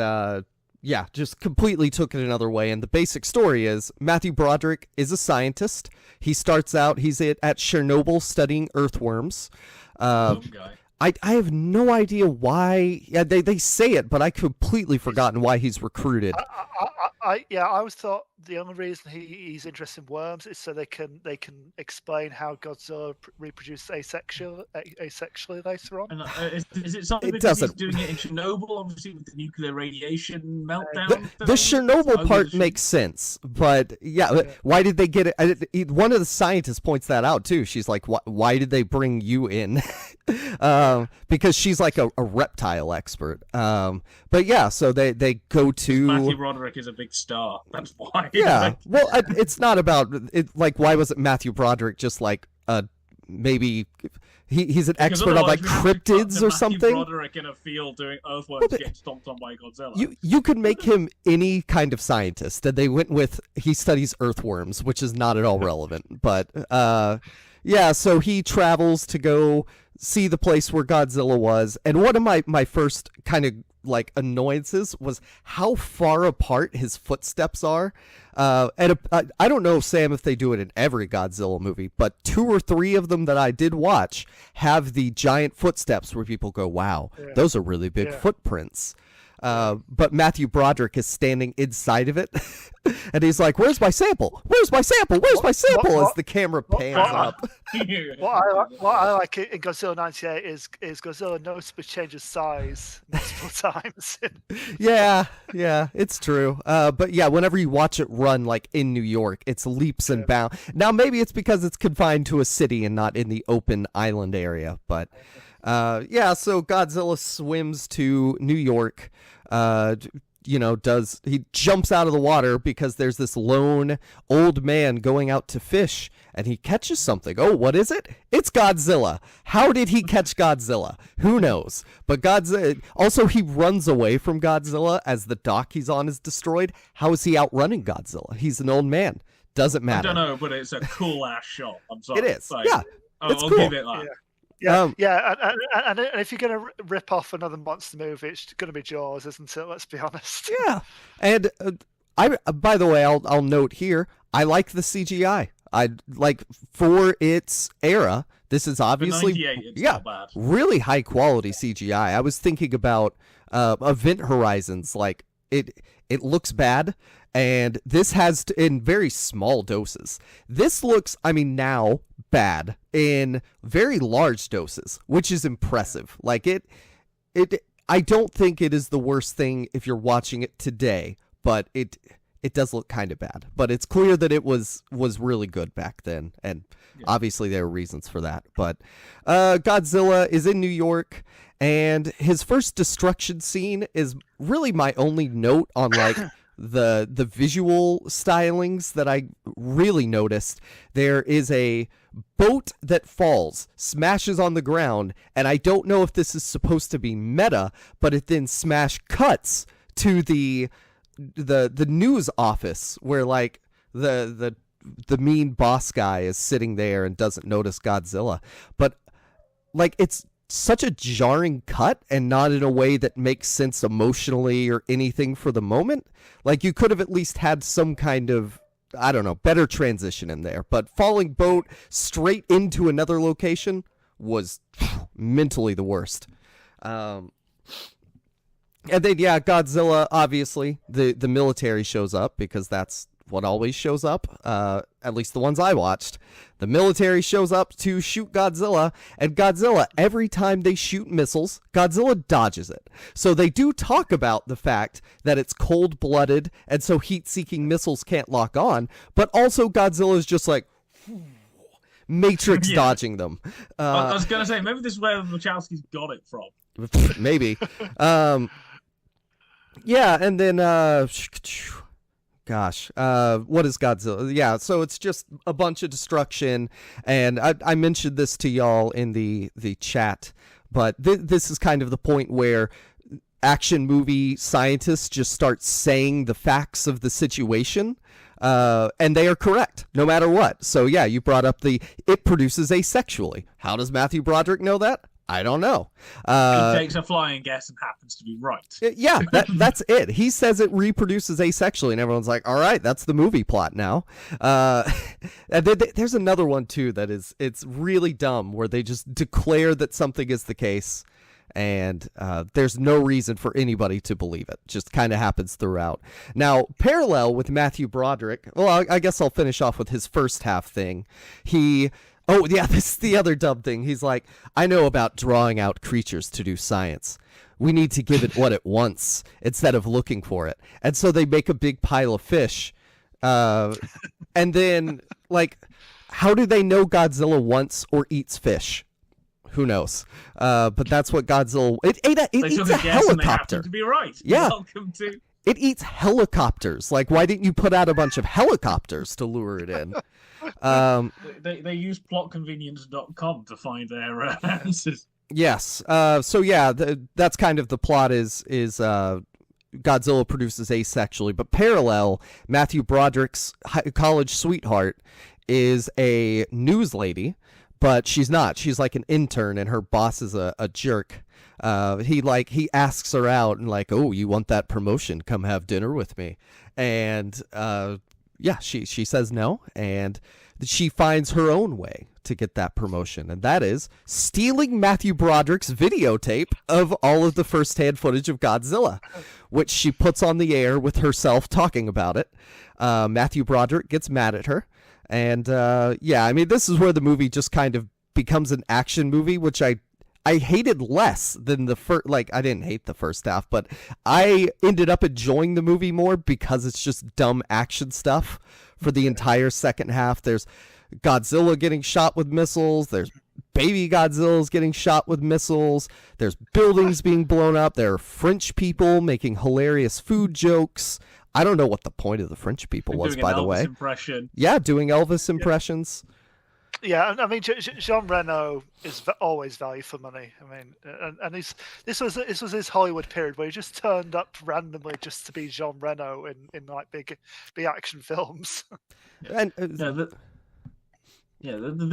just completely took it another way. And the basic story is Matthew Broderick is a scientist. He starts out, he's at Chernobyl studying earthworms. I have no idea why. Yeah, they say it, but I completely forgotten why he's recruited. I always thought the only reason he's interested in worms is so they can explain how Godzilla reproduces asexually later on. And, is it something because he's doing it in Chernobyl, obviously with the nuclear radiation meltdown? The Chernobyl part makes sense, but why did they get it? One of the scientists points that out too. She's like, why did they bring you in? Because she's like a reptile expert. So they go to Matthew Broderick is a big star. That's why. Yeah. Well, it's not about it. Like, why wasn't Matthew Broderick just like maybe he's an expert on like cryptids or something? Matthew Broderick in a field doing earthworms getting stomped on by Godzilla. You could make him any kind of scientist, and they went with he studies earthworms, which is not at all relevant. But so he travels to go see the place where Godzilla was, and one of my first kind of like annoyances was how far apart his footsteps are. And I don't know, Sam, if they do it in every Godzilla movie, but 2 or 3 of them that I did watch have the giant footsteps where people go, wow, those are really big footprints. But Matthew Broderick is standing inside of it, and he's like, "Where's my sample? Where's my sample? Where's my sample?" As the camera pans up. What I like in Godzilla '98 is Godzilla noticeably changes size multiple times. Yeah, it's true. But whenever you watch it run like in New York, it's leaps and bounds. Now maybe it's because it's confined to a city and not in the open island area, but. So Godzilla swims to New York, he jumps out of the water because there's this lone old man going out to fish, and he catches something. Oh, what is it? It's Godzilla. How did he catch Godzilla? Who knows? But Godzilla, also he runs away from Godzilla as the dock he's on is destroyed. How is he outrunning Godzilla? He's an old man. Doesn't matter. I don't know, but it's a cool ass shot. I'm sorry. It is. Yeah. It's I'll cool. give it that. And if you're going to rip off another monster movie, it's going to be Jaws, isn't it? Let's be honest. Yeah, and by the way, I'll note here, I like the CGI. I like for its era. This is obviously it's not bad. Really high quality CGI. I was thinking about Event Horizons. Like it looks bad. And this has in very small doses. This looks, now bad in very large doses, which is impressive. Like it I don't think it is the worst thing if you're watching it today, but it does look kind of bad. But it's clear that it was really good back then, and obviously there are reasons for that. But Godzilla is in New York, and his first destruction scene is really my only note on like the visual stylings that I really noticed. There is a boat that falls, smashes on the ground, and I don't know if this is supposed to be meta, but it then smash cuts to the news office where like the mean boss guy is sitting there and doesn't notice Godzilla. But like it's such a jarring cut, and not in a way that makes sense emotionally or anything for the moment. Like you could have at least had some kind of, I don't know, better transition in there. But falling boat straight into another location was mentally the worst. And then, Godzilla, obviously, the military shows up because that's what always shows up, at least the ones I watched. The military shows up to shoot Godzilla, and Godzilla, every time they shoot missiles, Godzilla dodges it. So they do talk about the fact that it's cold-blooded, and so heat-seeking missiles can't lock on, but also Godzilla is just like Matrix dodging them. I was going to say, maybe this is where the Wachowskis got it from. Maybe. And then... Gosh, what is Godzilla? Yeah, so it's just a bunch of destruction, and I mentioned this to y'all in the chat, but this is kind of the point where action movie scientists just start saying the facts of the situation, and they are correct, no matter what. So yeah, you brought up it produces asexually. How does Matthew Broderick know that? I don't know. He takes a flying guess and happens to be right. Yeah, that's it. He says it reproduces asexually, and everyone's like, all right, that's the movie plot now. And there's another one, too, that it's really dumb, where they just declare that something is the case, and there's no reason for anybody to believe it. Just kind of happens throughout. Now, parallel with Matthew Broderick, well, I guess I'll finish off with his first half thing. Oh, yeah, this is the other dumb thing. He's like, I know about drawing out creatures to do science. We need to give it what it wants instead of looking for it. And so they make a big pile of fish. And then, like, how do they know Godzilla wants or eats fish? Who knows? But that's what Godzilla... It eats a helicopter. To be right. Yeah. Welcome to... It eats helicopters. Like, why didn't you put out a bunch of helicopters to lure it in? They use plotconvenience.com to find their answers. Yes. So yeah, that's kind of the plot is Godzilla produces asexually, but parallel, Matthew Broderick's college sweetheart is a news lady, but she's not. She's like an intern, and her boss is a jerk. He asks her out and like, oh, you want that promotion? Come have dinner with me. And she says no, and she finds her own way to get that promotion, and that is stealing Matthew Broderick's videotape of all of the first-hand footage of Godzilla, which she puts on the air with herself talking about it. Matthew Broderick gets mad at her, and this is where the movie just kind of becomes an action movie, which I hated less than the first. Like, I didn't hate the first half, but I ended up enjoying the movie more because it's just dumb action stuff for the entire second half. There's Godzilla getting shot with missiles. There's baby Godzillas getting shot with missiles. There's buildings being blown up. There are French people making hilarious food jokes. I don't know what the point of the French people was, by the way. Impression. Yeah, doing Elvis impressions. Yeah, I mean, Jean Reno is always value for money. I mean, and this was his Hollywood period where he just turned up randomly just to be Jean Reno in like big action films. And the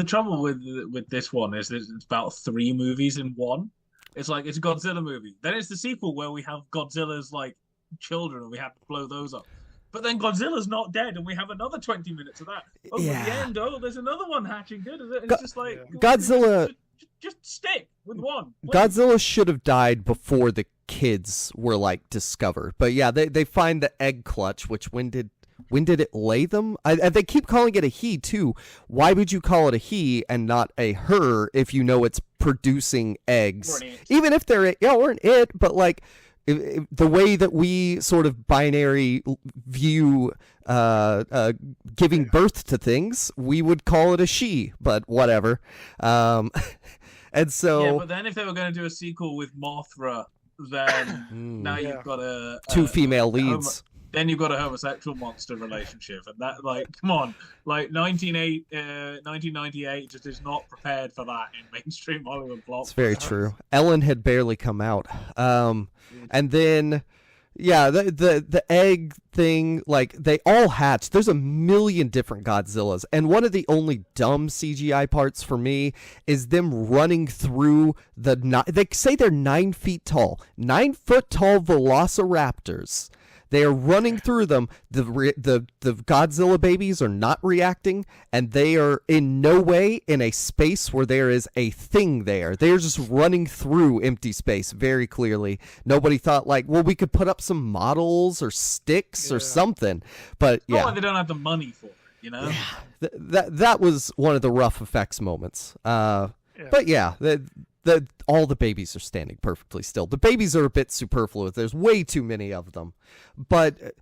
trouble with this one is that it's about 3 movies in one. It's like it's a Godzilla movie. Then it's the sequel where we have Godzilla's like children and we have to blow those up. But then Godzilla's not dead, and we have another 20 minutes of that. At the end, there's another one hatching. Good, it's just like Godzilla. Just stick with one. Please. Godzilla should have died before the kids were like discovered. But yeah, they find the egg clutch. Which when did it lay them? They keep calling it a he too. Why would you call it a he and not a her if you know it's producing eggs? Even if they're or an it, but like. The way that we sort of binary view giving birth to things, we would call it a she, but whatever. And so, yeah, but then if they were going to do a sequel with Mothra, then now you've got two female leads. Then you've got a homosexual monster relationship, and that, like, come on, like 1998 just is not prepared for that in mainstream Hollywood plot. It's very true. Ellen had barely come out, and then, yeah, the egg thing, like they all hatch. There's a million different Godzillas, and one of the only dumb CGI parts for me is them running through they say they're 9 feet tall, 9 foot tall Velociraptors. They are running through them. The Godzilla babies are not reacting, and they are in no way in a space where there is a thing there. They are just running through empty space very clearly. Nobody thought like, well, we could put up some models or sticks or something. But yeah, they don't have the money for it, you know. Yeah, that was one of the rough effects moments. But yeah, all the babies are standing perfectly still. The babies are a bit superfluous. There's way too many of them. But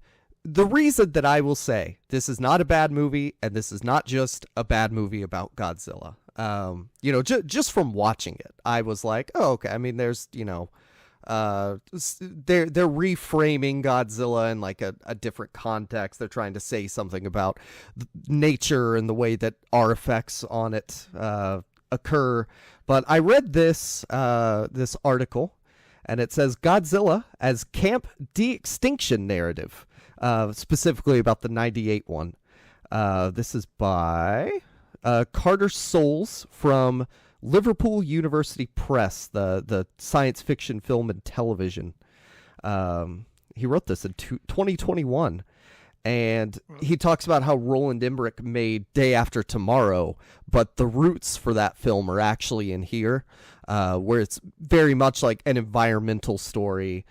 the reason that I will say this is not a bad movie, and this is not just a bad movie about Godzilla, just from watching it, I was like, oh, okay. I mean, there's, they're reframing Godzilla in like a different context. They're trying to say something about nature and the way that our effects on it occur. But I read this article, and it says Godzilla as camp de-extinction narrative, specifically about the 98 one. This is by Carter Soules from Liverpool University Press, the science fiction, film, and television. He wrote this in 2021. And he talks about how Roland Emmerich made Day After Tomorrow, but the roots for that film are actually in here, where it's very much like an environmental story.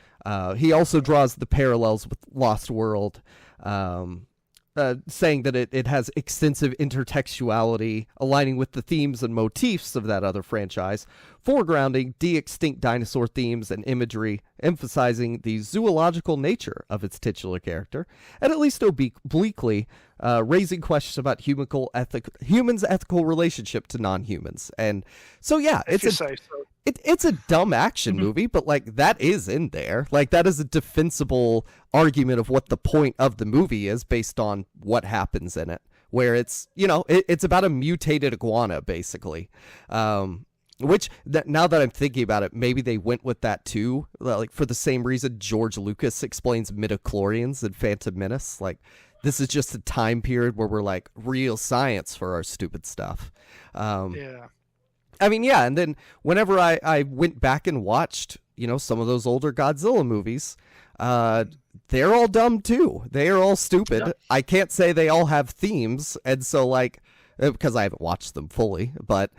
He also draws the parallels with Lost World, saying that it has extensive intertextuality, aligning with the themes and motifs of that other franchise, foregrounding de-extinct dinosaur themes and imagery, emphasizing the zoological nature of its titular character, and at least obliquely raising questions about humans' ethical relationship to non-humans. And so, yeah, it's a dumb action movie, but like that is in there. Like that is a defensible argument of what the point of the movie is based on what happens in it, where it's, it's about a mutated iguana, basically. Which, now that I'm thinking about it, maybe they went with that too, like for the same reason George Lucas explains midichlorians in Phantom Menace. Like, this is just a time period where we're like real science for our stupid stuff. Yeah. I mean, yeah, and then whenever I went back and watched, some of those older Godzilla movies, they're all dumb too. They are all stupid. Yeah. I can't say they all have themes, and so like, because I haven't watched them fully, but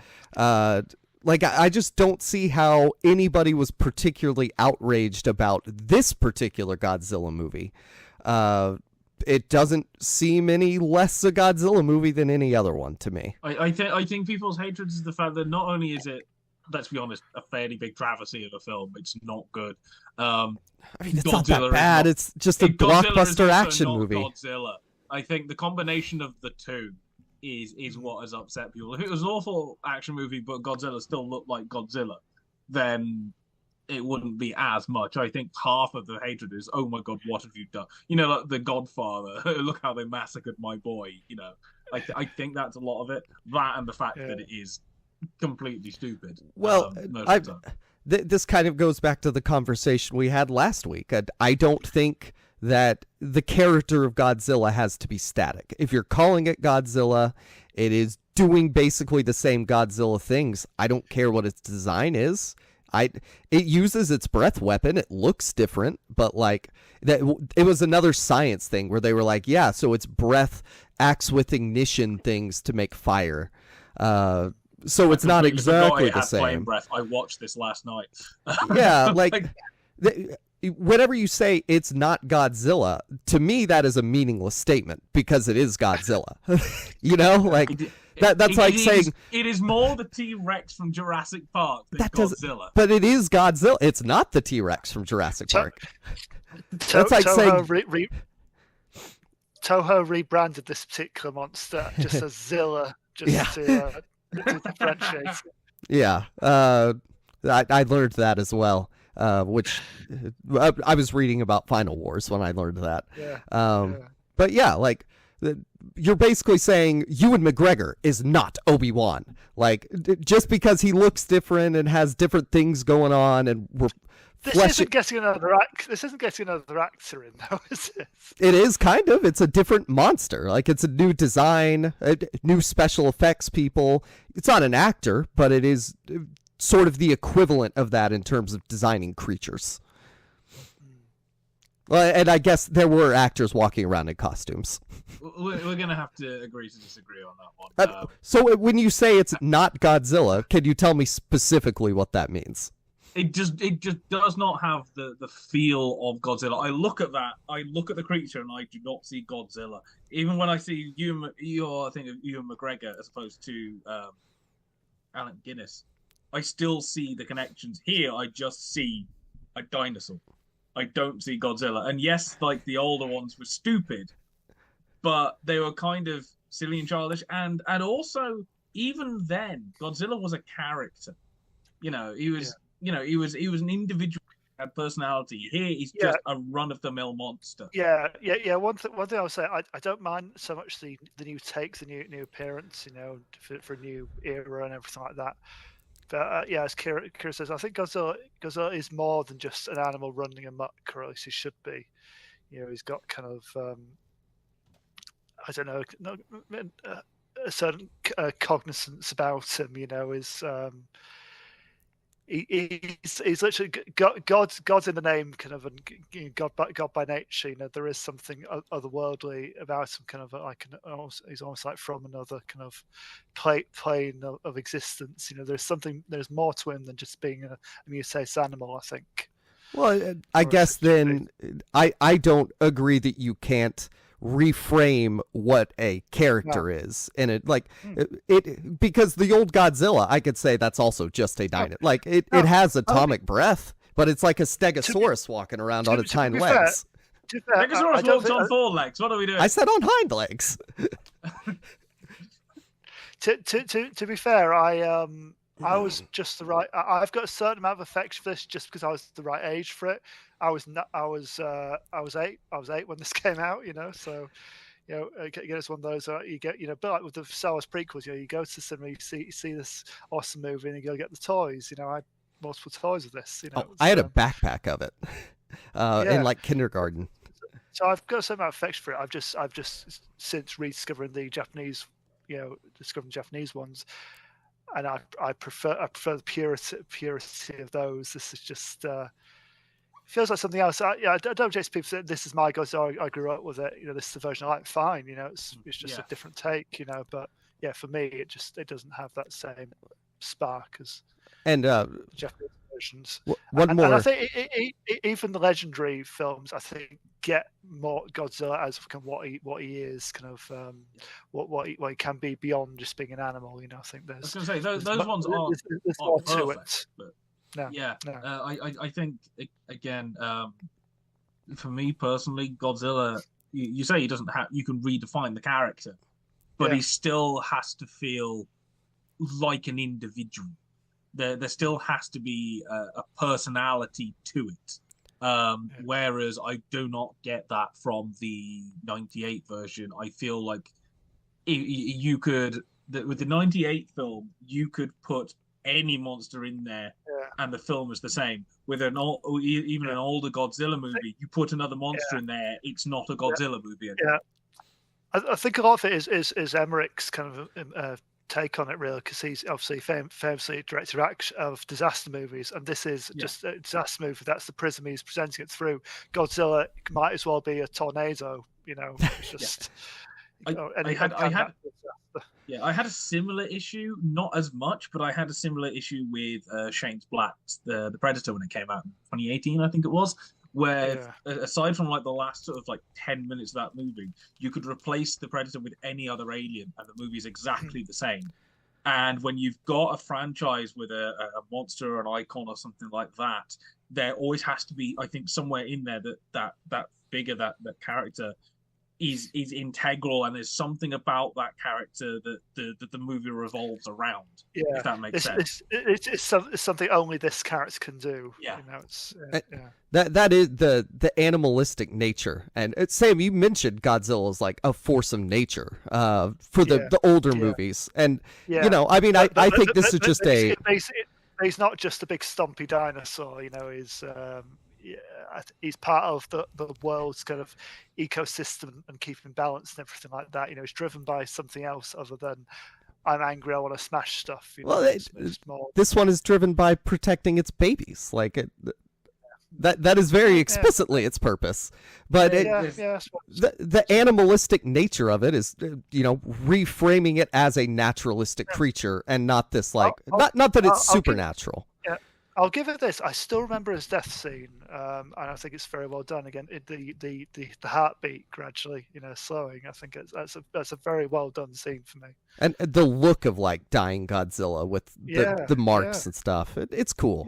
like I just don't see how anybody was particularly outraged about this particular Godzilla movie. It doesn't seem any less a Godzilla movie than any other one to me. I think people's hatred is the fact that not only is it, let's be honest, a fairly big travesty of a film, it's not good. I mean, it's not that bad. It's just a blockbuster action movie. Godzilla. I think the combination of the two is what has upset people. If it was an awful action movie, but Godzilla still looked like Godzilla, then it wouldn't be as much. I think half of the hatred is, oh my god, what have you done? You know, like The Godfather. Look how they massacred my boy. You know, I think that's a lot of it. That and the fact that it is completely stupid. Well, this kind of goes back to the conversation we had last week. I don't think that the character of Godzilla has to be static. If you're calling it Godzilla, it is doing basically the same Godzilla things. I don't care what its design is. It uses its breath weapon. It looks different, but like that, it was another science thing where they were like, yeah, so its breath acts with ignition things to make fire. So it's not exactly the same. Flame breath. I watched this last night. Yeah, like whenever you say it's not Godzilla, to me that is a meaningless statement because it is Godzilla. You know, like that's like saying it is more the T-Rex from Jurassic Park than Godzilla. But it is Godzilla. It's not the T-Rex from Jurassic Park. That's like saying Toho rebranded this particular monster just as Zilla, just to differentiate. Yeah, I learned that as well. Which I was reading about Final Wars when I learned that. But yeah, like you're basically saying Ewan McGregor is not Obi-Wan. Like just because he looks different and has different things going on, and this isn't getting another actor in, though, is it? It is kind of. It's a different monster. Like it's a new design, new special effects people. It's not an actor, but it is sort of the equivalent of that in terms of designing creatures. Well, and I guess there were actors walking around in costumes. We're going to have to agree to disagree on that one. So when you say it's not Godzilla, can you tell me specifically what that means? It just does not have the feel of Godzilla. I look at the creature, and I do not see Godzilla. Even when I see Ewan McGregor as opposed to Alec Guinness, I still see the connections. Here, I just see a dinosaur. I don't see Godzilla. And yes, like the older ones were stupid, but they were kind of silly and childish. And also, even then, Godzilla was a character. You know, he was an individual, had personality. Here, he's just a run-of-the-mill monster. Yeah. One thing I would say, I don't mind so much the new takes, the new appearance, you know, for a new era and everything like that. But as Kira says, I think Godzilla is more than just an animal running amok, or at least he should be. You know, he's got kind of, I don't know, a certain cognizance about him. You know, he's literally God's in the name, kind of, and God by nature. You know, there is something otherworldly about him, kind of like he's almost like from another kind of plane of existence. You know, there's more to him than just being a mutated animal, I think. Well, I guess then I don't agree that you can't reframe what a character is, and it because the old Godzilla, I could say that's also just a dino. Like it has atomic breath, but it's like a stegosaurus walking around on its hind legs. Stegosaurus walks on 4 legs. What are we doing? I said on hind legs. To be fair, I was just the right. I've got a certain amount of affection for this just because I was the right age for it. I was 8. I was 8 when this came out, you know. So, you know, again, it's one of those you get, you know, but like with the Star Wars prequels, you know, you go to the cinema, you see this awesome movie, and you go get the toys. You know, I had multiple toys of this. You know, I had a backpack of it in like kindergarten. So I've got a certain amount of affection for it. I've just since rediscovering the Japanese, you know, discovering Japanese ones. And I prefer the purity of those. This is just feels like something else. I don't just people say this is my Godzilla. I grew up with it. You know, this is the version I like. Fine. You know, it's just a different take. You know, but yeah, for me, it doesn't have that same spark as Japanese versions. One more. And I think even the legendary films, I think, get more Godzilla as kind of what he is, kind of what he can be beyond just being an animal. You know, I think there's. I was going to say those ones aren't more perfect, to it. But no. I think again, for me personally, Godzilla. You say he doesn't have. You can redefine the character, but he still has to feel like an individual. There still has to be a personality to it. Whereas I do not get that from the 98 version. I feel like you could, with the 98 film, you could put any monster in there and the film is the same. With an even an older Godzilla movie, you put another monster in there, it's not a Godzilla movie anymore. I think a lot of it is Emmerich's kind of take on it, really, because he's obviously famously director of disaster movies, and this is just a disaster movie. That's the prism he's presenting it through. Godzilla might as well be a tornado, It's just. I had a similar issue, not as much, but I had a similar issue with Shane's Black, the Predator, when it came out in 2018, I think it was, where aside from like the last sort of like 10 minutes of that movie, you could replace the Predator with any other alien and the movie's exactly the same. And when you've got a franchise with a monster or an icon or something like that, there always has to be, I think, somewhere in there that figure, that character is integral, and there's something about that character that the movie revolves around. If that makes sense. It's something only this character can do. That is the animalistic nature. And Sam, you mentioned Godzilla as like a force of nature for the older movies, and I mean, I think this is just he's not just a big stumpy dinosaur. He's part of the world's kind of ecosystem and keeping balance and everything like that. It's driven by something else other than I'm angry, I want to smash stuff. It's more... This one is driven by protecting its babies. Like that is very explicitly its purpose. But the animalistic nature of it is, reframing it as a naturalistic creature and not this not that it's supernatural. I'll give it this. I still remember his death scene, and I think it's very well done. Again, the heartbeat gradually, slowing. I think that's a very well done scene for me. And the look of like dying Godzilla with the marks and stuff. It's cool.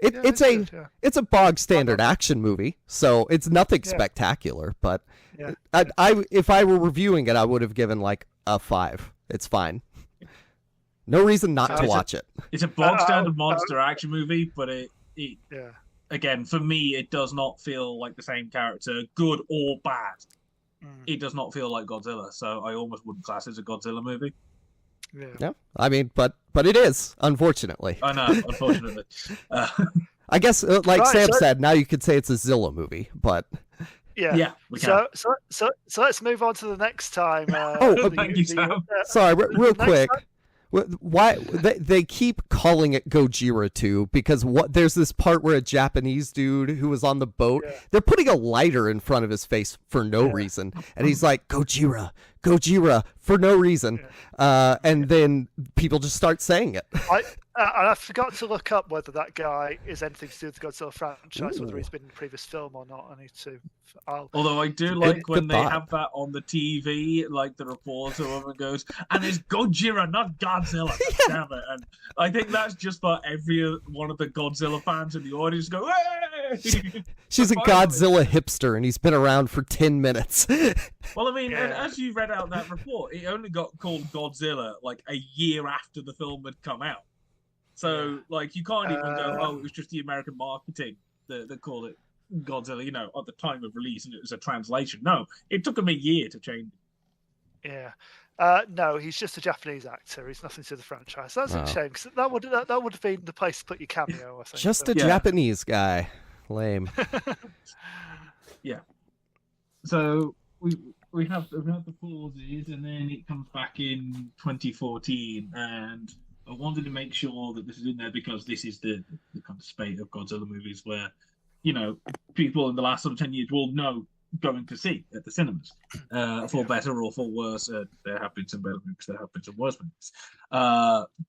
It's a bog standard action movie, so it's nothing spectacular. But if I were reviewing it, I would have given like a 5. It's fine. No reason not to watch it. It's a bog standard monster action movie, but it again, for me, it does not feel like the same character, good or bad. It does not feel like Godzilla, so I almost wouldn't class it as a Godzilla movie. Yeah, I mean, but it is, unfortunately. I know, unfortunately. I guess, Sam said, now you could say it's a Zilla movie, but we can. So let's move on to the next time. Thank you, Sam. Sorry, real quick. Why they keep calling it Gojira 2? Because there's this part where a Japanese dude who was on the boat, they're putting a lighter in front of his face for no reason, and he's like Gojira for no reason, and then people just start saying it. I forgot to look up whether that guy is anything to do with the Godzilla franchise, whether he's been in the previous film or not. I need to. Although I do like when they have that on the TV, like the reporter woman goes, and it's Gojira, not Godzilla. Damn it! And I think that's just for every one of the Godzilla fans in the audience go, hey! She's a Godzilla hipster, and he's been around for 10 minutes. Well, I mean, as you read out that report, it only got called Godzilla like a year after the film had come out. So, like, you can't even go, it was just the American marketing that called it Godzilla, at the time of release, and it was a translation. No, it took him a year to change it. Yeah. No, he's just a Japanese actor. He's nothing to do with the franchise. That's a shame, because that would have been the place to put your cameo, I think. Just a Japanese guy. Lame. Yeah. So, we have the pauses, and then it comes back in 2014, and I wanted to make sure that this is in there because this is the kind of spate of Godzilla movies where, people in the last sort of 10 years will know going to see at the cinemas, for better or for worse. There have been some better movies, there have been some worse movies.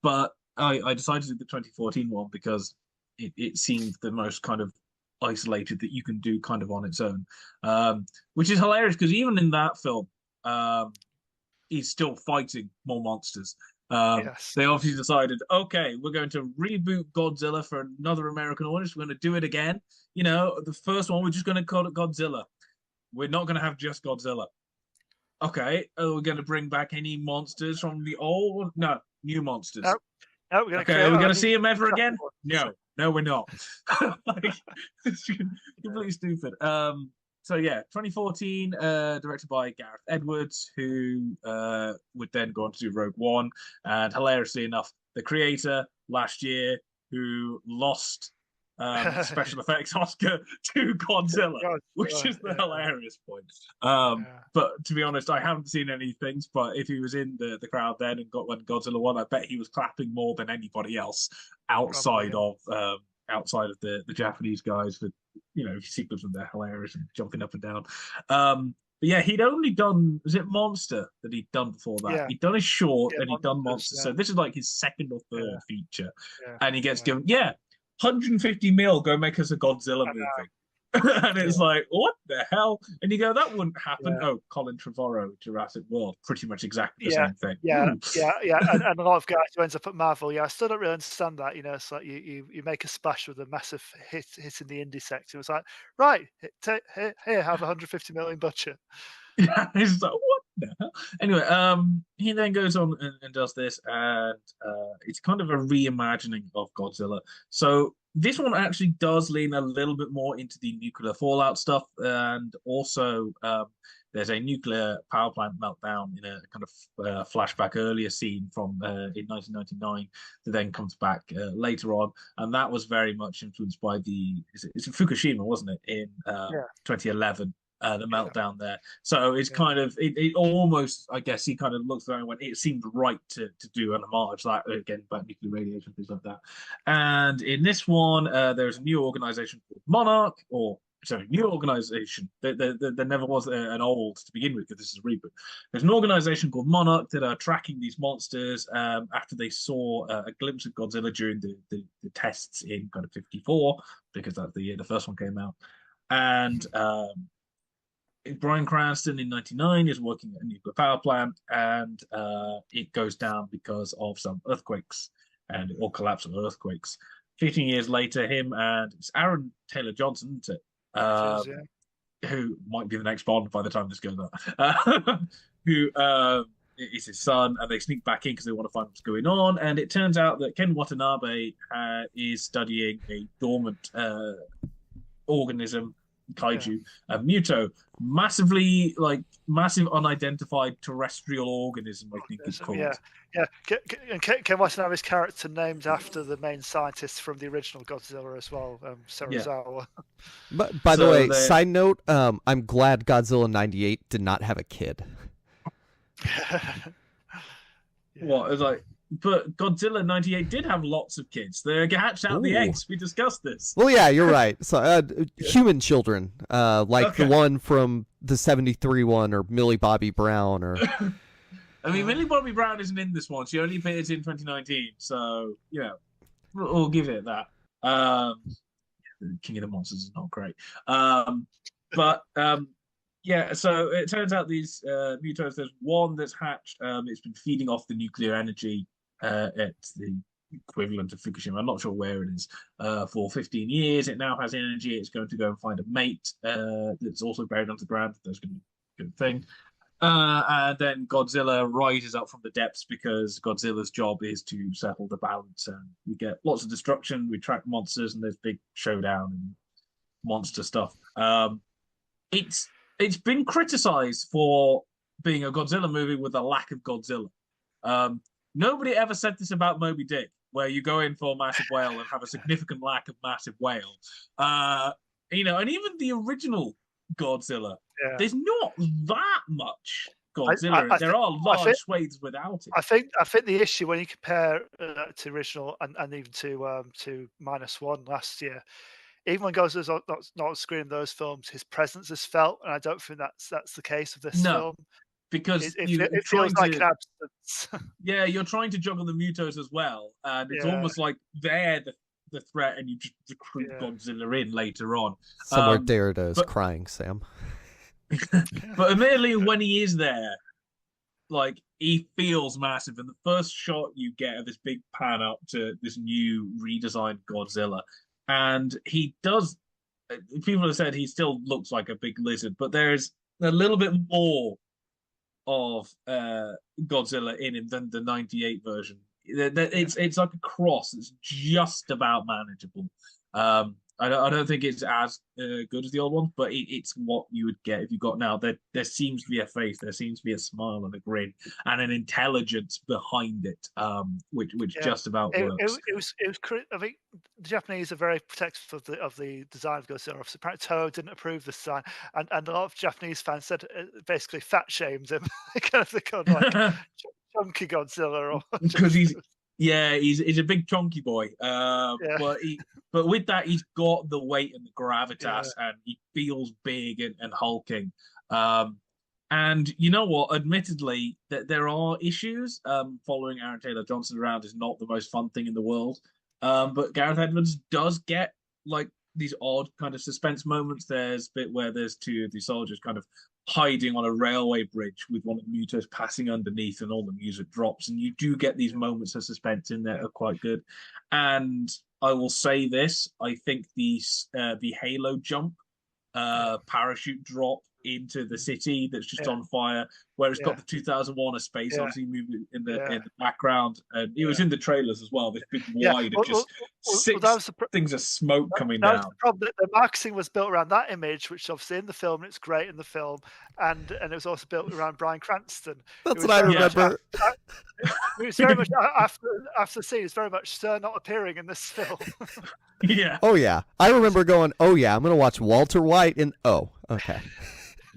But I decided to do the 2014 one because it seemed the most kind of isolated that you can do kind of on its own, which is hilarious because even in that film, he's still fighting more monsters. They obviously decided, okay, we're going to reboot Godzilla for another American audience. We're going to do it again. The first one, we're just going to call it Godzilla. We're not going to have just Godzilla. Okay, are we going to bring back any monsters from the old? No, new monsters. No, no, we're going to Okay, create. are we going a to see new him ever crappy again? one. No, we're not. Like, it's completely stupid. So yeah, 2014, directed by Gareth Edwards, who would then go on to do Rogue One, and hilariously enough, the creator last year who lost special effects Oscar to Godzilla, which is the hilarious point. But to be honest, I haven't seen any things. But if he was in the crowd then and got when Godzilla won, I bet he was clapping more than anybody else outside of the Japanese guys. For you see clips of they're hilarious and jumping up and down. But yeah, he'd only done, was it Monster that he'd done before that? Yeah. He'd done his short and he'd done Monsters, Monster. So this is like his second or third feature. Yeah. And he gets given, 150 mil, go make us a Godzilla movie. And it's like, what the hell? And you go, that wouldn't happen. Oh, Colin Trevorrow, Jurassic World, pretty much exactly the same thing. Yeah. And a lot of guys who ends up at Marvel, I still don't really understand that. It's like you make a splash with a massive hit in the indie sector. It's like, right, here, have 150 million budget. Yeah, it's like, what the hell? Anyway, he then goes on and does this, and it's kind of a reimagining of Godzilla. So this one actually does lean a little bit more into the nuclear fallout stuff, and also there's a nuclear power plant meltdown in a kind of flashback earlier scene from in 1999 that then comes back later on, and that was very much influenced by it's Fukushima, wasn't it, in 2011. The meltdown there. So it's kind of it almost, I guess, he kind of looks around and went, it seemed right to do an homage like again about nuclear radiation, things like that. And in this one, there's a new organization called Monarch, new organization. There never was an old to begin with, because this is a reboot. There's an organization called Monarch that are tracking these monsters after they saw a glimpse of Godzilla during the tests in kind of 54, because that's the year the first one came out. And Bryan Cranston in 99 is working at a nuclear power plant, and it goes down because of some earthquakes, and it all collapses of earthquakes. 15 years later, him and it's Aaron Taylor Johnson, isn't it? Who might be the next Bond by the time this goes out, who is his son, and they sneak back in because they want to find what's going on. And it turns out that Ken Watanabe is studying a dormant organism, kaiju, Muto, massive unidentified terrestrial organism, I think it's called. And Ken Watanabe's character named after the main scientist from the original Godzilla as well, Serizawa. But by the way, side note, I'm glad Godzilla 98 did not have a kid. What, it's like, but Godzilla 98 did have lots of kids. They hatched out the eggs. We discussed this. Well, yeah, you're right. So, human children, the one from the 73 one, or Millie Bobby Brown, or... I mean, Millie Bobby Brown isn't in this one. She only appeared in 2019, so, we'll give it that. King of the Monsters is not great. So it turns out these mutos, there's one that's hatched. It's been feeding off the nuclear energy at the equivalent of Fukushima. I'm not sure where it is. For 15 years, it now has energy. It's going to go and find a mate that's also buried underground. That's going to be a good thing. And then Godzilla rises up from the depths, because Godzilla's job is to settle the balance. And we get lots of destruction. We track monsters, and there's big showdown and monster stuff. It's been criticized for being a Godzilla movie with a lack of Godzilla. Nobody ever said this about Moby Dick, where you go in for a massive whale and have a significant lack of massive whale. And even the original Godzilla, there's not that much Godzilla. There are large swathes without it. I think the issue when you compare to original and even to -1 last year, even when Godzilla's not on screen in those films, his presence is felt, and I don't think that's the case with this film. Because it feels like an absence. Yeah, you're trying to juggle the mutos as well, and it's almost like they're the threat, and you just recruit Godzilla in later on. Somewhere Derrida is crying, Sam. But admittedly, when he is there, like, he feels massive, and the first shot you get of this big pan up to this new redesigned Godzilla, and he does. People have said he still looks like a big lizard, but there's a little bit more of Godzilla in him than the '98 version. It's like a cross. It's just about manageable. I don't think it's as good as the old one, but it's what you would get if you got now. There seems to be a face, there seems to be a smile and a grin, and an intelligence behind it, which just about works. I think the Japanese are very protective of the design of Godzilla. Apparently, Toho didn't approve the design, and a lot of Japanese fans said basically fat shamed him. They called like chunky Godzilla, or because he's a big chunky boy. But with that, he's got the weight and the gravitas, and he feels big and hulking. And you know what? Admittedly, that there are issues. Following Aaron Taylor Johnson around is not the most fun thing in the world. But Gareth Edwards does get like these odd kind of suspense moments. There's a bit where there's two of the soldiers kind of hiding on a railway bridge with one of the mutos passing underneath, and all the music drops, and you do get these moments of suspense in there that are quite good. And I will say this: I think the Halo jump, parachute drop into the city that's just on fire, where it's got the 2001: A Space Odyssey movie in the background, and it was in the trailers as well. This big wide of just six things of smoke coming down. The problem. The marketing was built around that image, which obviously in the film, and it's great in the film, and it was also built around Bryan Cranston. That's what I remember. It was very much after the scene. It's very much Sir not appearing in this film. Yeah. Oh yeah, I remember going. Oh yeah, I'm gonna watch Walter White in. Oh okay.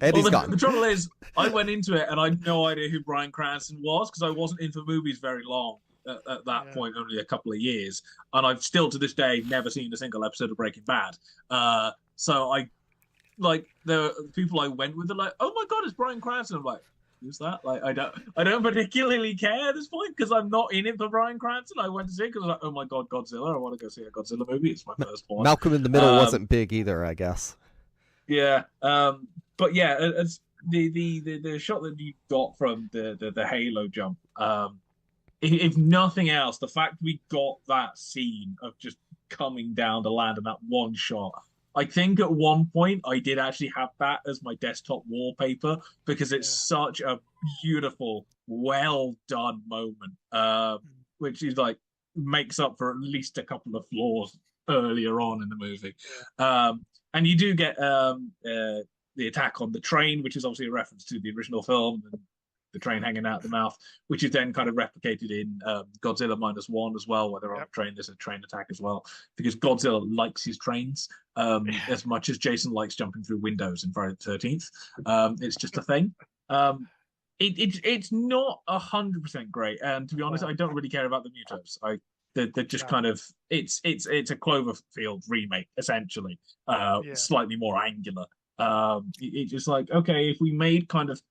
And he's gone. The trouble is, I went into it and I had no idea who Bryan Cranston was, because I wasn't into movies very long at that point, only a couple of years. And I've still to this day never seen a single episode of Breaking Bad. So I, like, the people I went with are like, oh my God, it's Bryan Cranston. I'm like, who's that? Like, I don't particularly care at this point, because I'm not in it for Bryan Cranston. I went to see it because I was like, oh my God, Godzilla. I want to go see a Godzilla movie. It's my first one. Malcolm in the Middle wasn't big either, I guess. Yeah. But yeah, it's the shot that you got from the Halo jump, if nothing else, the fact we got that scene of just coming down to land in that one shot, I think at one point I did actually have that as my desktop wallpaper, because it's such a beautiful, well done moment, which is like makes up for at least a couple of flaws earlier on in the movie. And you do get the attack on the train, which is obviously a reference to the original film, and the train hanging out the mouth, which is then kind of replicated in Godzilla -1 as well, where they're on a train. There's a train attack as well, because Godzilla likes his trains as much as Jason likes jumping through windows in Friday the 13th. It's just a thing. It's not 100% great, and to be honest, I don't really care about the mutos. They're just kind of it's a Cloverfield remake essentially, slightly more angular. It's just like, okay, if we made kind of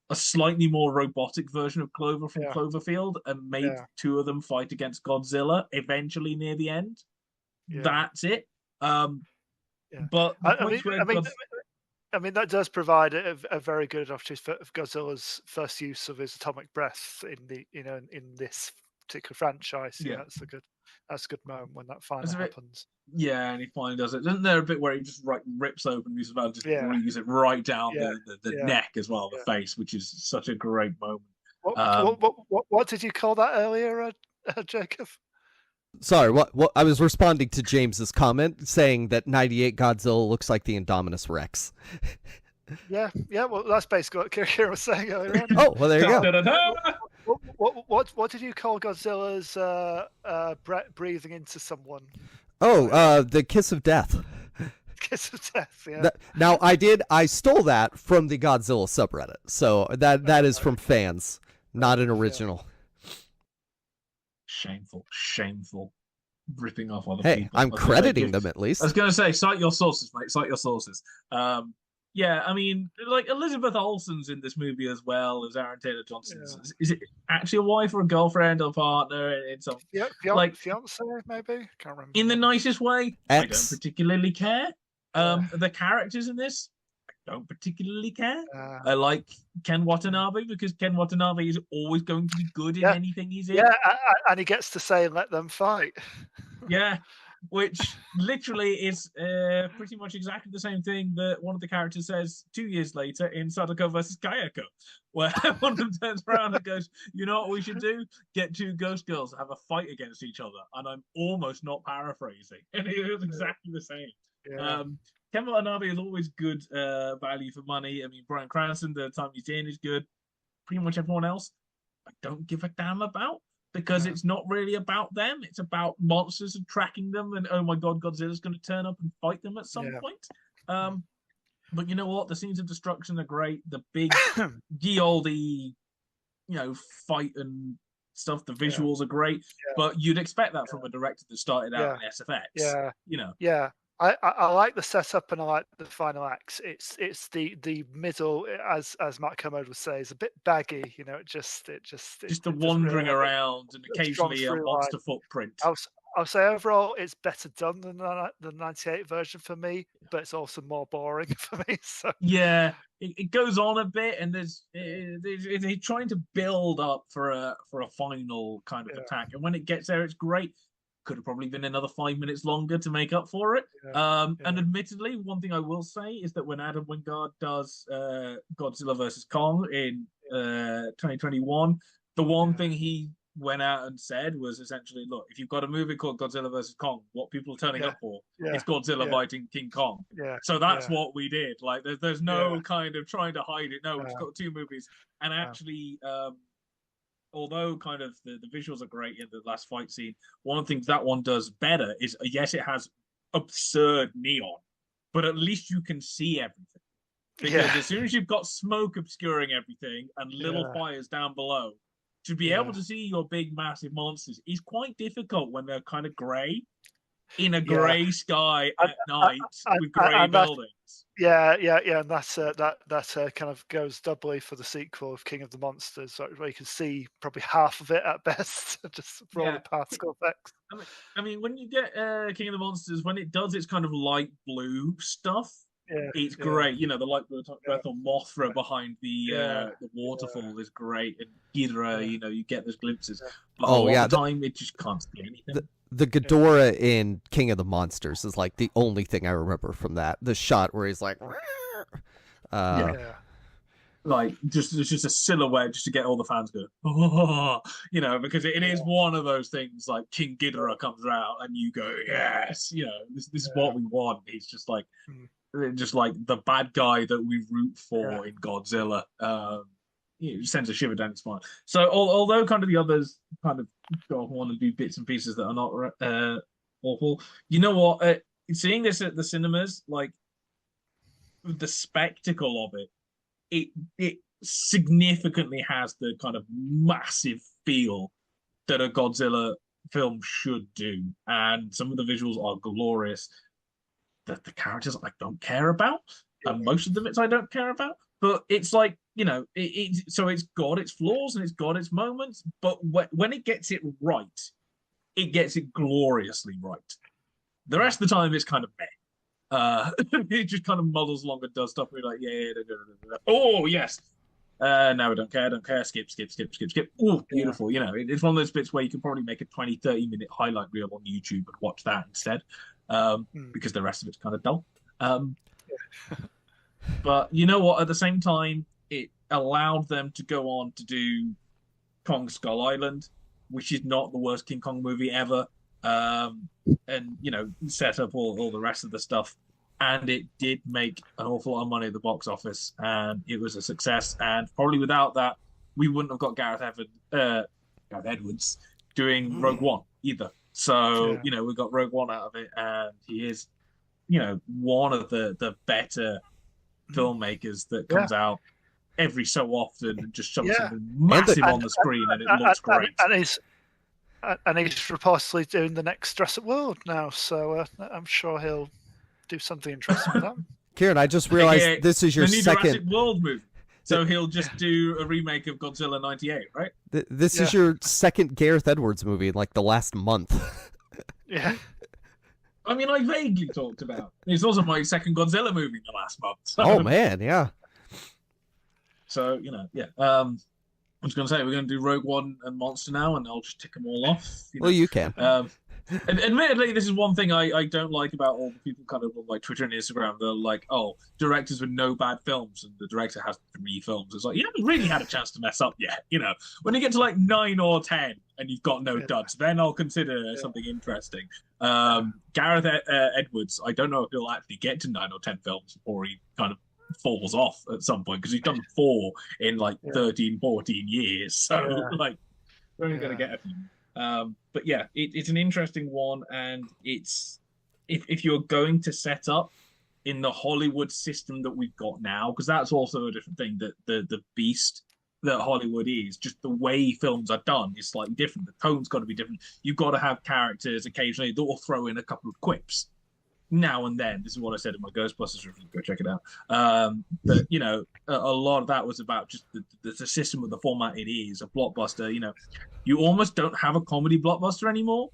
a slightly more robotic version of Clover from Cloverfield and made two of them fight against Godzilla eventually near the end, that's it. But I mean, that does provide a very good opportunity for Godzilla's first use of his atomic breath in this particular franchise. That's a good moment when that finally happens. Yeah, and he finally does it. Isn't there a bit where he just rips open his mouth, just breathes it right down the neck as well, the face, which is such a great moment. What did you call that earlier, Jacob? Sorry, what? I was responding to James's comment saying that '98 Godzilla looks like the Indominus Rex. Yeah. Well, that's basically what Kira was saying earlier on. Oh, well, there you go. What did you call Godzilla's breathing into someone? Oh, the kiss of death. Kiss of death. Yeah. Now I stole that from the Godzilla subreddit, so that is from fans, not an original. Shameful. Ripping off other people. I'm crediting them at least. I was going to say, cite your sources, mate. Cite your sources. Yeah, I mean, like Elizabeth Olsen's in this movie as well as Aaron Taylor Johnson. Yeah. Is it actually a wife or a girlfriend or partner? It's fiance, maybe. Can't remember. In the nicest way. I don't particularly care. The characters in this, I don't particularly care. I like Ken Watanabe because Ken Watanabe is always going to be good in anything he's in. Yeah, and he gets to say, "Let them fight." Yeah. which literally is pretty much exactly the same thing that one of the characters says 2 years later in Sadako versus Kayako, where one of them turns around and goes, "You know what we should do? Get two ghost girls and have a fight against each other." And I'm almost not paraphrasing, and it was exactly the same. Yeah. Ken Watanabe is always good value for money. I mean, Bryan Cranston, the time he's in, is good. Pretty much everyone else, I don't give a damn about, because it's not really about them. It's about monsters and tracking them, and oh my god, Godzilla's going to turn up and fight them at some point. But you know what? The scenes of destruction are great. The big, ye olde, fight and stuff. The visuals are great, but you'd expect that from a director that started out in SFX. Yeah. I like the setup and I like the final acts. It's the middle, as Matt Kermode would say, is a bit baggy. Just the wandering around and occasionally a monster footprint. I'll say overall it's better done than the '98 version for me, but it's also more boring for me. So yeah, it goes on a bit, and they're trying to build up for a final kind of attack, and when it gets there, it's great. Could have probably been another 5 minutes longer to make up for it. And admittedly, one thing I will say is that when Adam Wingard does Godzilla vs. Kong in 2021, the one thing he went out and said was essentially, look, if you've got a movie called Godzilla vs. Kong, what people are turning up for is Godzilla fighting King Kong. So that's what we did. Like, there's no kind of trying to hide it. No, we've got two movies. And actually... although kind of the visuals are great in the last fight scene, one of the things that one does better is, yes, it has absurd neon, but at least you can see everything. Because as soon as you've got smoke obscuring everything and little fires down below, to be able to see your big, massive monsters is quite difficult when they're kind of grey. In a grey sky at night with grey buildings. And that's that kind of goes doubly for the sequel of King of the Monsters, where you can see probably half of it at best, just for all the particle effects. I mean, when you get King of the Monsters, when it does its kind of light blue stuff, it's great. The light blue breath or Mothra behind the waterfall is great, and Hedorah, you get those glimpses. But a lot of the time, it just can't see anything. The Hedorah in King of the Monsters is like the only thing I remember from that. The shot where he's like, like just a silhouette just to get all the fans going, because it is one of those things like King Ghidorah comes out and you go, yes, this is what we want. He's just like the bad guy that we root for in Godzilla. It sends a shiver down the spine. So although kind of the others kind of want to do bits and pieces that are not awful, you know what? Seeing this at the cinemas, like the spectacle of it significantly has the kind of massive feel that a Godzilla film should do, and some of the visuals are glorious. The characters I don't care about, and most of the bits I don't care about. But it's like, so it's got its flaws and it's got its moments, but when it gets it right, it gets it gloriously right. The rest of the time, it's kind of meh. It just kind of muddles along and does stuff. We're like, oh, yes. No, I don't care. Skip. Oh, beautiful. It's one of those bits where you can probably make a 20, 30-minute highlight reel on YouTube and watch that instead, because the rest of it's kind of dull. But you know what? At the same time, it allowed them to go on to do Kong Skull Island, which is not the worst King Kong movie ever, and set up all the rest of the stuff. And it did make an awful lot of money at the box office, and it was a success. And probably without that, we wouldn't have got Gareth Edwards doing Rogue One either. So we got Rogue One out of it, and he is, one of the better filmmakers that comes out every so often and just shoves something massive on the screen, and it looks great. And he's reportedly doing the next Jurassic World now, so I'm sure he'll do something interesting with that. Kieran, I just realized this is your second Jurassic World movie. So he'll just do a remake of Godzilla '98, right? This is your second Gareth Edwards movie in like the last month. Yeah. I mean, I vaguely talked about. It's also my second Godzilla movie in the last month. So. Oh man, yeah. So I'm just going to say we're going to do Rogue One and Monster now, and I'll just tick them all off. Well, you can. And admittedly, this is one thing I don't like about all the people kind of on like Twitter and Instagram. They're like, "Oh, directors with no bad films," and the director has 3 films. It's like you haven't really had a chance to mess up yet. When you get to like 9 or 10 and you've got no duds, then I'll consider something interesting. Gareth Edwards, I don't know if he'll actually get to 9 or 10 films before he kind of falls off at some point, because he's done 4 in like 13, 14 years. So like, we're only going to get a few. But yeah, it's an interesting one, and it's if you're going to set up in the Hollywood system that we've got now, because that's also a different thing, that the beast that Hollywood is, just the way films are done is slightly different. The tone's got to be different. You've got to have characters occasionally that will throw in a couple of quips now and then. This is what I said in my Ghostbusters review. Go check it out. But a lot of that was about just the system of the format it is. A blockbuster, you almost don't have a comedy blockbuster anymore.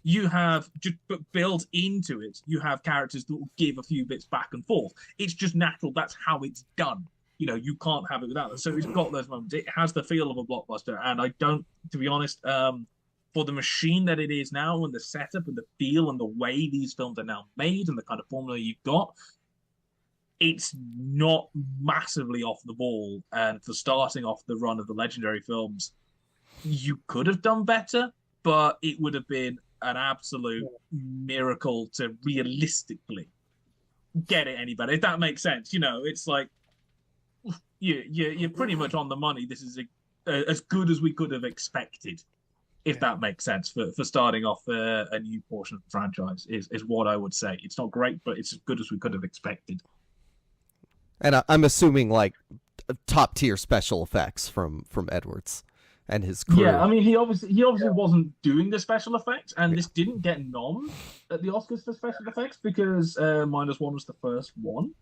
You have just built into it. You have characters that will give a few bits back and forth. It's just natural. That's how it's done. You can't have it without that. So it's got those moments. It has the feel of a blockbuster, and I don't, to be honest, for the machine that it is now, and the setup and the feel and the way these films are now made and the kind of formula you've got, it's not massively off the ball. And for starting off the run of the legendary films, you could have done better, but it would have been an absolute miracle to realistically get it any better, if that makes sense. It's like you're pretty much on the money. This is as good as we could have expected, if that makes sense, for starting off a new portion of the franchise, is what I would say. It's not great, but it's as good as we could have expected. And I'm assuming like top tier special effects from Edwards and his crew. Yeah, I mean, he obviously wasn't doing the special effects, and this didn't get nommed at the Oscars for special effects because -1 was the first one.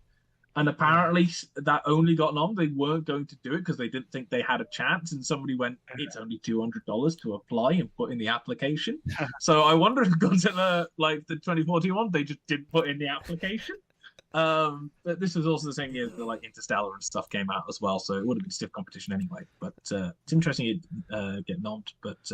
And apparently that only got nommed. They weren't going to do it because they didn't think they had a chance. And somebody went, it's only $200 to apply and put in the application. So I wonder if Godzilla, like the 2014 one, they just didn't put in the application. But this was also the same year that like Interstellar and stuff came out as well. So it would have been stiff competition anyway. But it's interesting it get nommed, but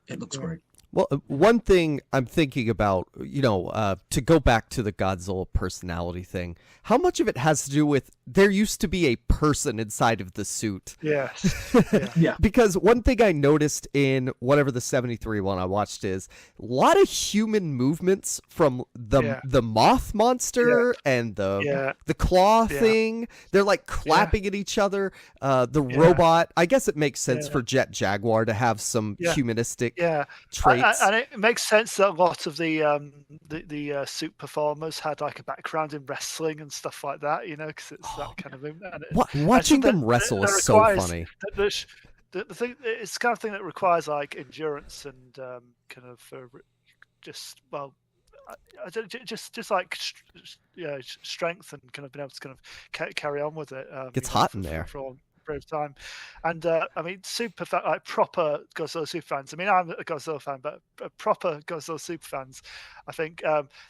it looks great. Well, one thing I'm thinking about, to go back to the Godzilla personality thing, how much of it has to do with there used to be a person inside of the suit? Yes. Yeah. Because one thing I noticed in whatever the 73 one I watched is a lot of human movements from the moth monster and the claw thing. They're like clapping at each other. The robot, I guess it makes sense for Jet Jaguar to have some humanistic traits. And it makes sense that a lot of the suit performers had like a background in wrestling and stuff like that, because it's that kind of movement. Watching them wrestle is so funny. The thing, it's the kind of thing that requires like endurance and kind of just like strength and kind of being able to kind of carry on with it. It's hot in there. For a period of time. And I mean, proper Godzilla super fans. I mean, I'm a Godzilla fan, but proper Godzilla super fans, I think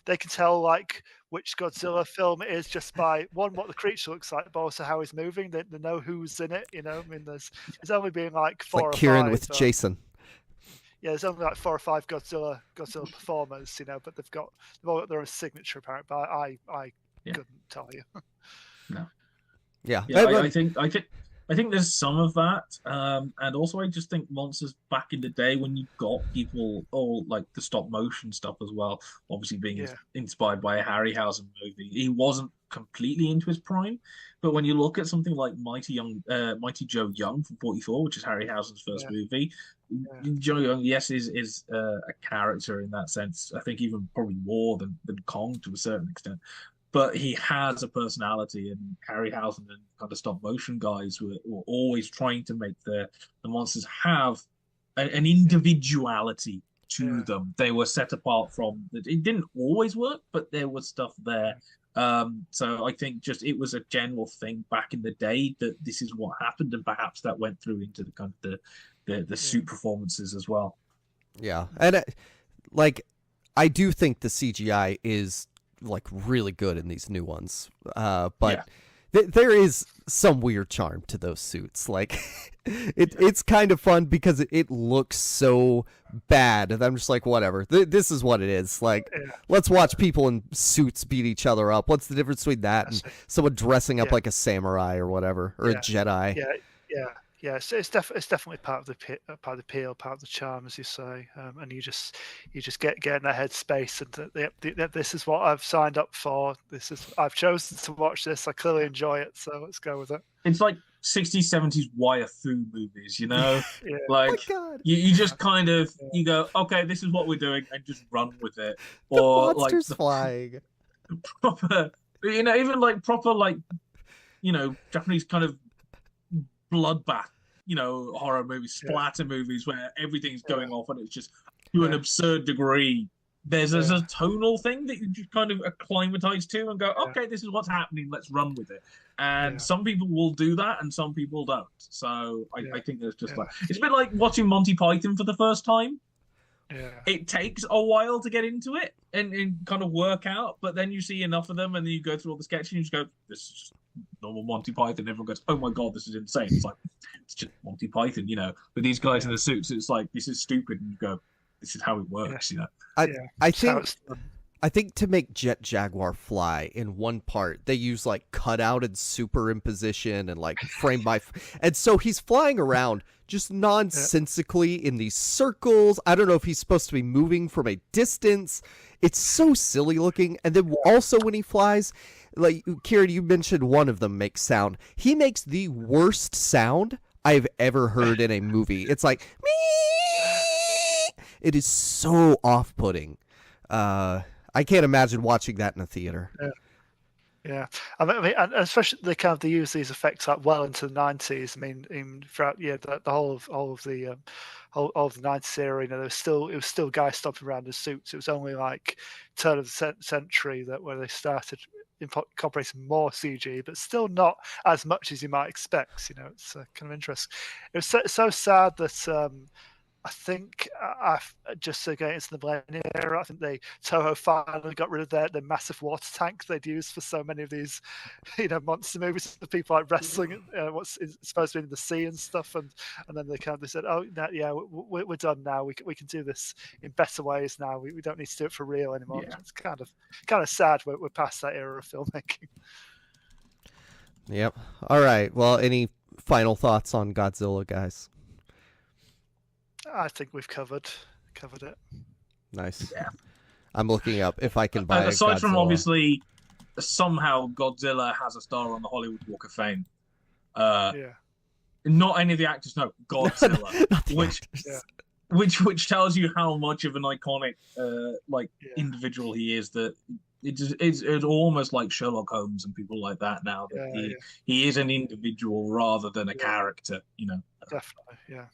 they can tell like which Godzilla film it is just by one, what the creature looks like, but also how he's moving. They know who's in it. I mean, there's only been like 4 or 5. Kieran with Jason. Yeah, there's only like 4 or 5 Godzilla performers, but they've all got their own signature apparently. But I couldn't tell you. No. Yeah. I think there's some of that, and also I just think monsters back in the day when you got people all like the stop motion stuff as well, obviously being inspired by a Harryhausen movie, he wasn't completely into his prime. But when you look at something like Mighty Joe Young from '44, which is Harryhausen's first movie, Joe Young, yes, is a character in that sense. I think even probably more than Kong to a certain extent. But he has a personality, and Harryhausen and kind of stop motion guys were always trying to make the monsters have an individuality to them. They were set apart from it. It didn't always work, but there was stuff there. So I think just it was a general thing back in the day that this is what happened, and perhaps that went through into the kind of the suit performances as well. Yeah, and I do think the CGI is like really good in these new ones, but there is some weird charm to those suits. Like, it's kind of fun because it looks so bad, and I'm just like, whatever. This is what it is. Like, let's watch people in suits beat each other up. What's the difference between that and someone dressing up like a samurai or whatever, or a Jedi? Yeah. It's definitely part of the appeal, part of the charm, as you say, and you just get in that headspace, and this is what I've signed up for. I've chosen to watch this. I clearly enjoy it, so let's go with it. It's like 60s, 70s wire fu movies, you know? Yeah. Like, you just kind of, you go, okay, this is what we're doing, and just run with it. Or the monsters flying. Proper, even like proper, like, Japanese kind of bloodbath, horror movies, splatter movies where everything's going off and it's just to an absurd degree. There's a tonal thing that you just kind of acclimatize to and go, okay, this is what's happening, let's run with it. And some people will do that and some people don't. So I think there's just like, it's a bit like watching Monty Python for the first time. Yeah. It takes a while to get into it and kind of work out, but then you see enough of them and then you go through all the sketches and you just go, this is just normal Monty Python. Everyone goes, oh my God, this is insane. It's like, it's just Monty Python, But these guys in the suits, it's like, this is stupid. And you go, this is how it works, I think to make Jet Jaguar fly in one part, they use like cutout and superimposition and like frame by, and so he's flying around just nonsensically in these circles. I don't know if he's supposed to be moving from a distance. It's so silly looking. And then also when he flies, like Kieran, you mentioned one of them makes sound. He makes the worst sound I've ever heard in a movie. It's like me. It is so off-putting. I can't imagine watching that in a theater. Yeah. I mean, and especially they use these effects like well into the 90s. I mean, throughout the whole of the 90s era, it was still guys stomping around in suits. It was only like turn of the century where they started incorporating more CG, but still not as much as you might expect. It's kind of interesting. It was so sad that. I think just to get into the millennium era, I think Toho finally got rid of their massive water tank they'd used for so many of these, monster movies. The people like wrestling, what's supposed to be in the sea and stuff, and then they said, oh yeah, we're done now. We can do this in better ways now. We don't need to do it for real anymore. Yeah. It's kind of sad we're past that era of filmmaking. Yep. All right. Well, any final thoughts on Godzilla, guys? I think we've covered it. Nice. Yeah. I'm looking up if I can buy aside Godzilla. From obviously somehow Godzilla has a star on the Hollywood Walk of Fame. Not any of the actors, no, Godzilla. which tells you how much of an iconic individual he is, that it's almost like Sherlock Holmes and people like that now. That he is an individual rather than a character, Definitely, yeah.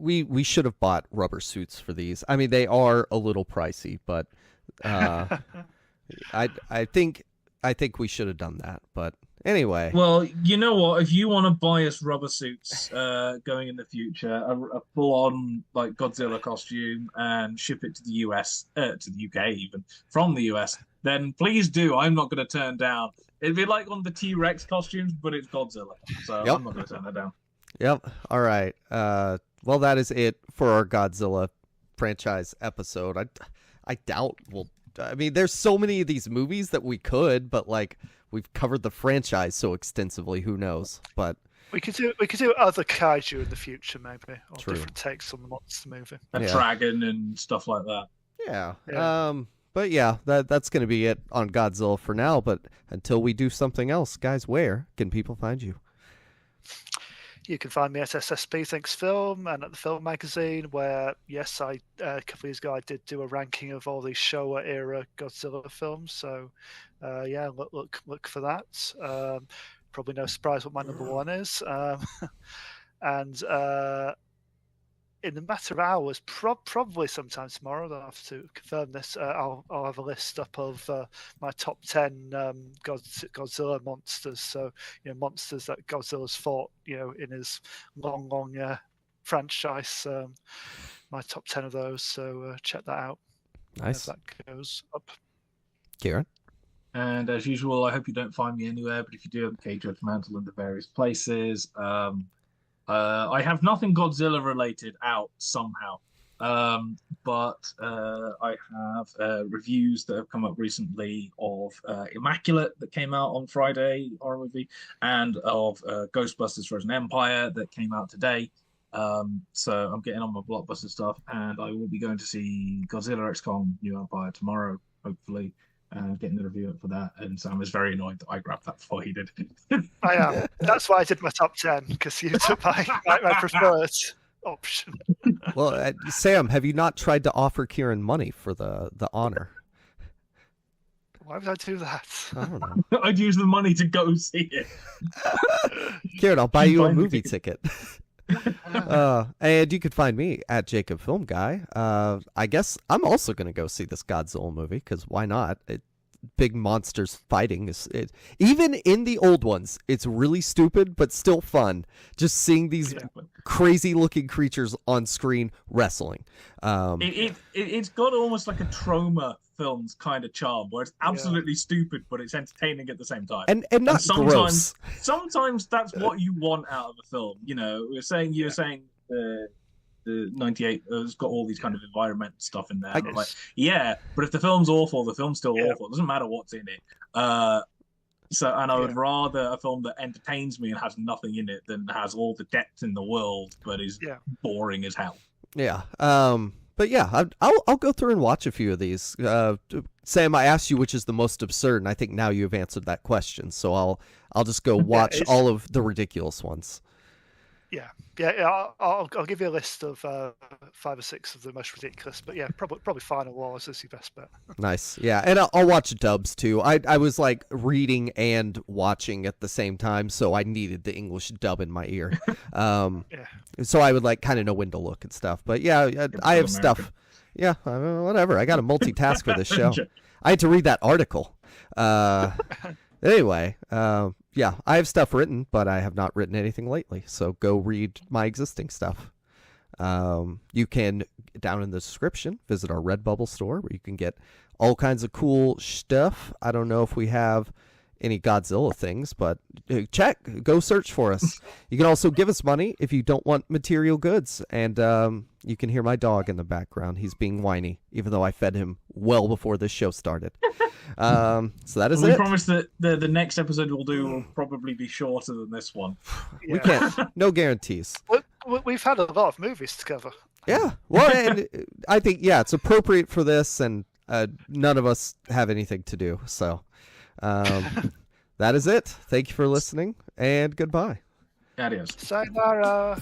We should have bought rubber suits for these. I mean, they are a little pricey, but I think we should have done that. But anyway. Well, you know what? If you want to buy us rubber suits going in the future, a full-on like Godzilla costume, and ship it to the US, to the UK even, from the US, then please do. I'm not going to turn down. It'd be like on the T-Rex costumes, but it's Godzilla. So I'm not going to turn that down. Yep. All right. Well, that is it for our Godzilla franchise episode. I doubt I mean, there's so many of these movies that we could, but like we've covered the franchise so extensively. Who knows? But we could do other kaiju in the future, maybe, or different takes on the monster movie. A dragon and stuff like that. Yeah. But yeah, that's going to be it on Godzilla for now. But until we do something else, guys, where can people find you? You can find me at SSP Thinks Film and at the Film Magazine, where, yes, a couple of years ago I did do a ranking of all these Showa era Godzilla films. So, look for that. Probably no surprise what my number one is. And in a matter of hours, probably sometime tomorrow, I'll have to confirm this, I'll have a list up of my top 10 Godzilla monsters. So, monsters that Godzilla's fought, in his long franchise. My top 10 of those. So check that out. Nice. That goes up. Kieran? And as usual, I hope you don't find me anywhere, but if you do, I'm K Judgmental in the various places. I have nothing Godzilla related out somehow. But I have reviews that have come up recently of Immaculate that came out on Friday, horror movie, and of Ghostbusters Frozen Empire that came out today. So I'm getting on my blockbuster stuff, and I will be going to see Godzilla X Kong New Empire tomorrow, hopefully, and getting the review up for that. And Sam is very annoyed that I grabbed that before he did. I am. That's why I did my top 10, because you took my preferred option. Well, Sam, have you not tried to offer Kieran money for the honor? Why would I do that? I don't know. I'd use the money to go see it. Kieran, I'll buy you a movie ticket. And you can find me at Jacob Film Guy. I guess I'm also going to go see this Godzilla movie, because why not? Big monsters fighting even in the old ones, it's really stupid but still fun just seeing these crazy looking creatures on screen wrestling. It's got almost like a trauma films kind of charm, where it's absolutely stupid but it's entertaining at the same time, and not gross. Sometimes that's what you want out of a film. You know, you're saying the 98 has got all these kind of environmental stuff in there. I'm like, yeah, but if the film's awful, the film's still awful. It doesn't matter what's in it. I would rather a film that entertains me and has nothing in it than has all the depth in the world but is boring as hell. Yeah. But yeah, I'll go through and watch a few of these. Sam, I asked you which is the most absurd, and I think now you've answered that question. So I'll just go watch all of the ridiculous ones. Yeah. I'll give you a list of 5 or 6 of the most ridiculous, but yeah, probably Final Wars is your best bet. Nice. Yeah, and I'll watch dubs too. I was like reading and watching at the same time, so I needed the English dub in my ear. So I would like kind of know when to look and stuff. But yeah, I have stuff. Yeah, whatever. I got to multitask for this show. I had to read that article. Anyway, yeah, I have stuff written, but I have not written anything lately. So go read my existing stuff. You can, down in the description, visit our Redbubble store where you can get all kinds of cool stuff. I don't know if we have any Godzilla things, but go search for us. You can also give us money if you don't want material goods. And you can hear my dog in the background. He's being whiny, even though I fed him well before this show started. So that is it. We promise that the next episode we'll do will probably be shorter than this one. We can't. No guarantees. We've had a lot of movies together. Yeah. Well, and I think, it's appropriate for this, and none of us have anything to do. So that is it. Thank you for listening, and goodbye. Adios. Sayonara.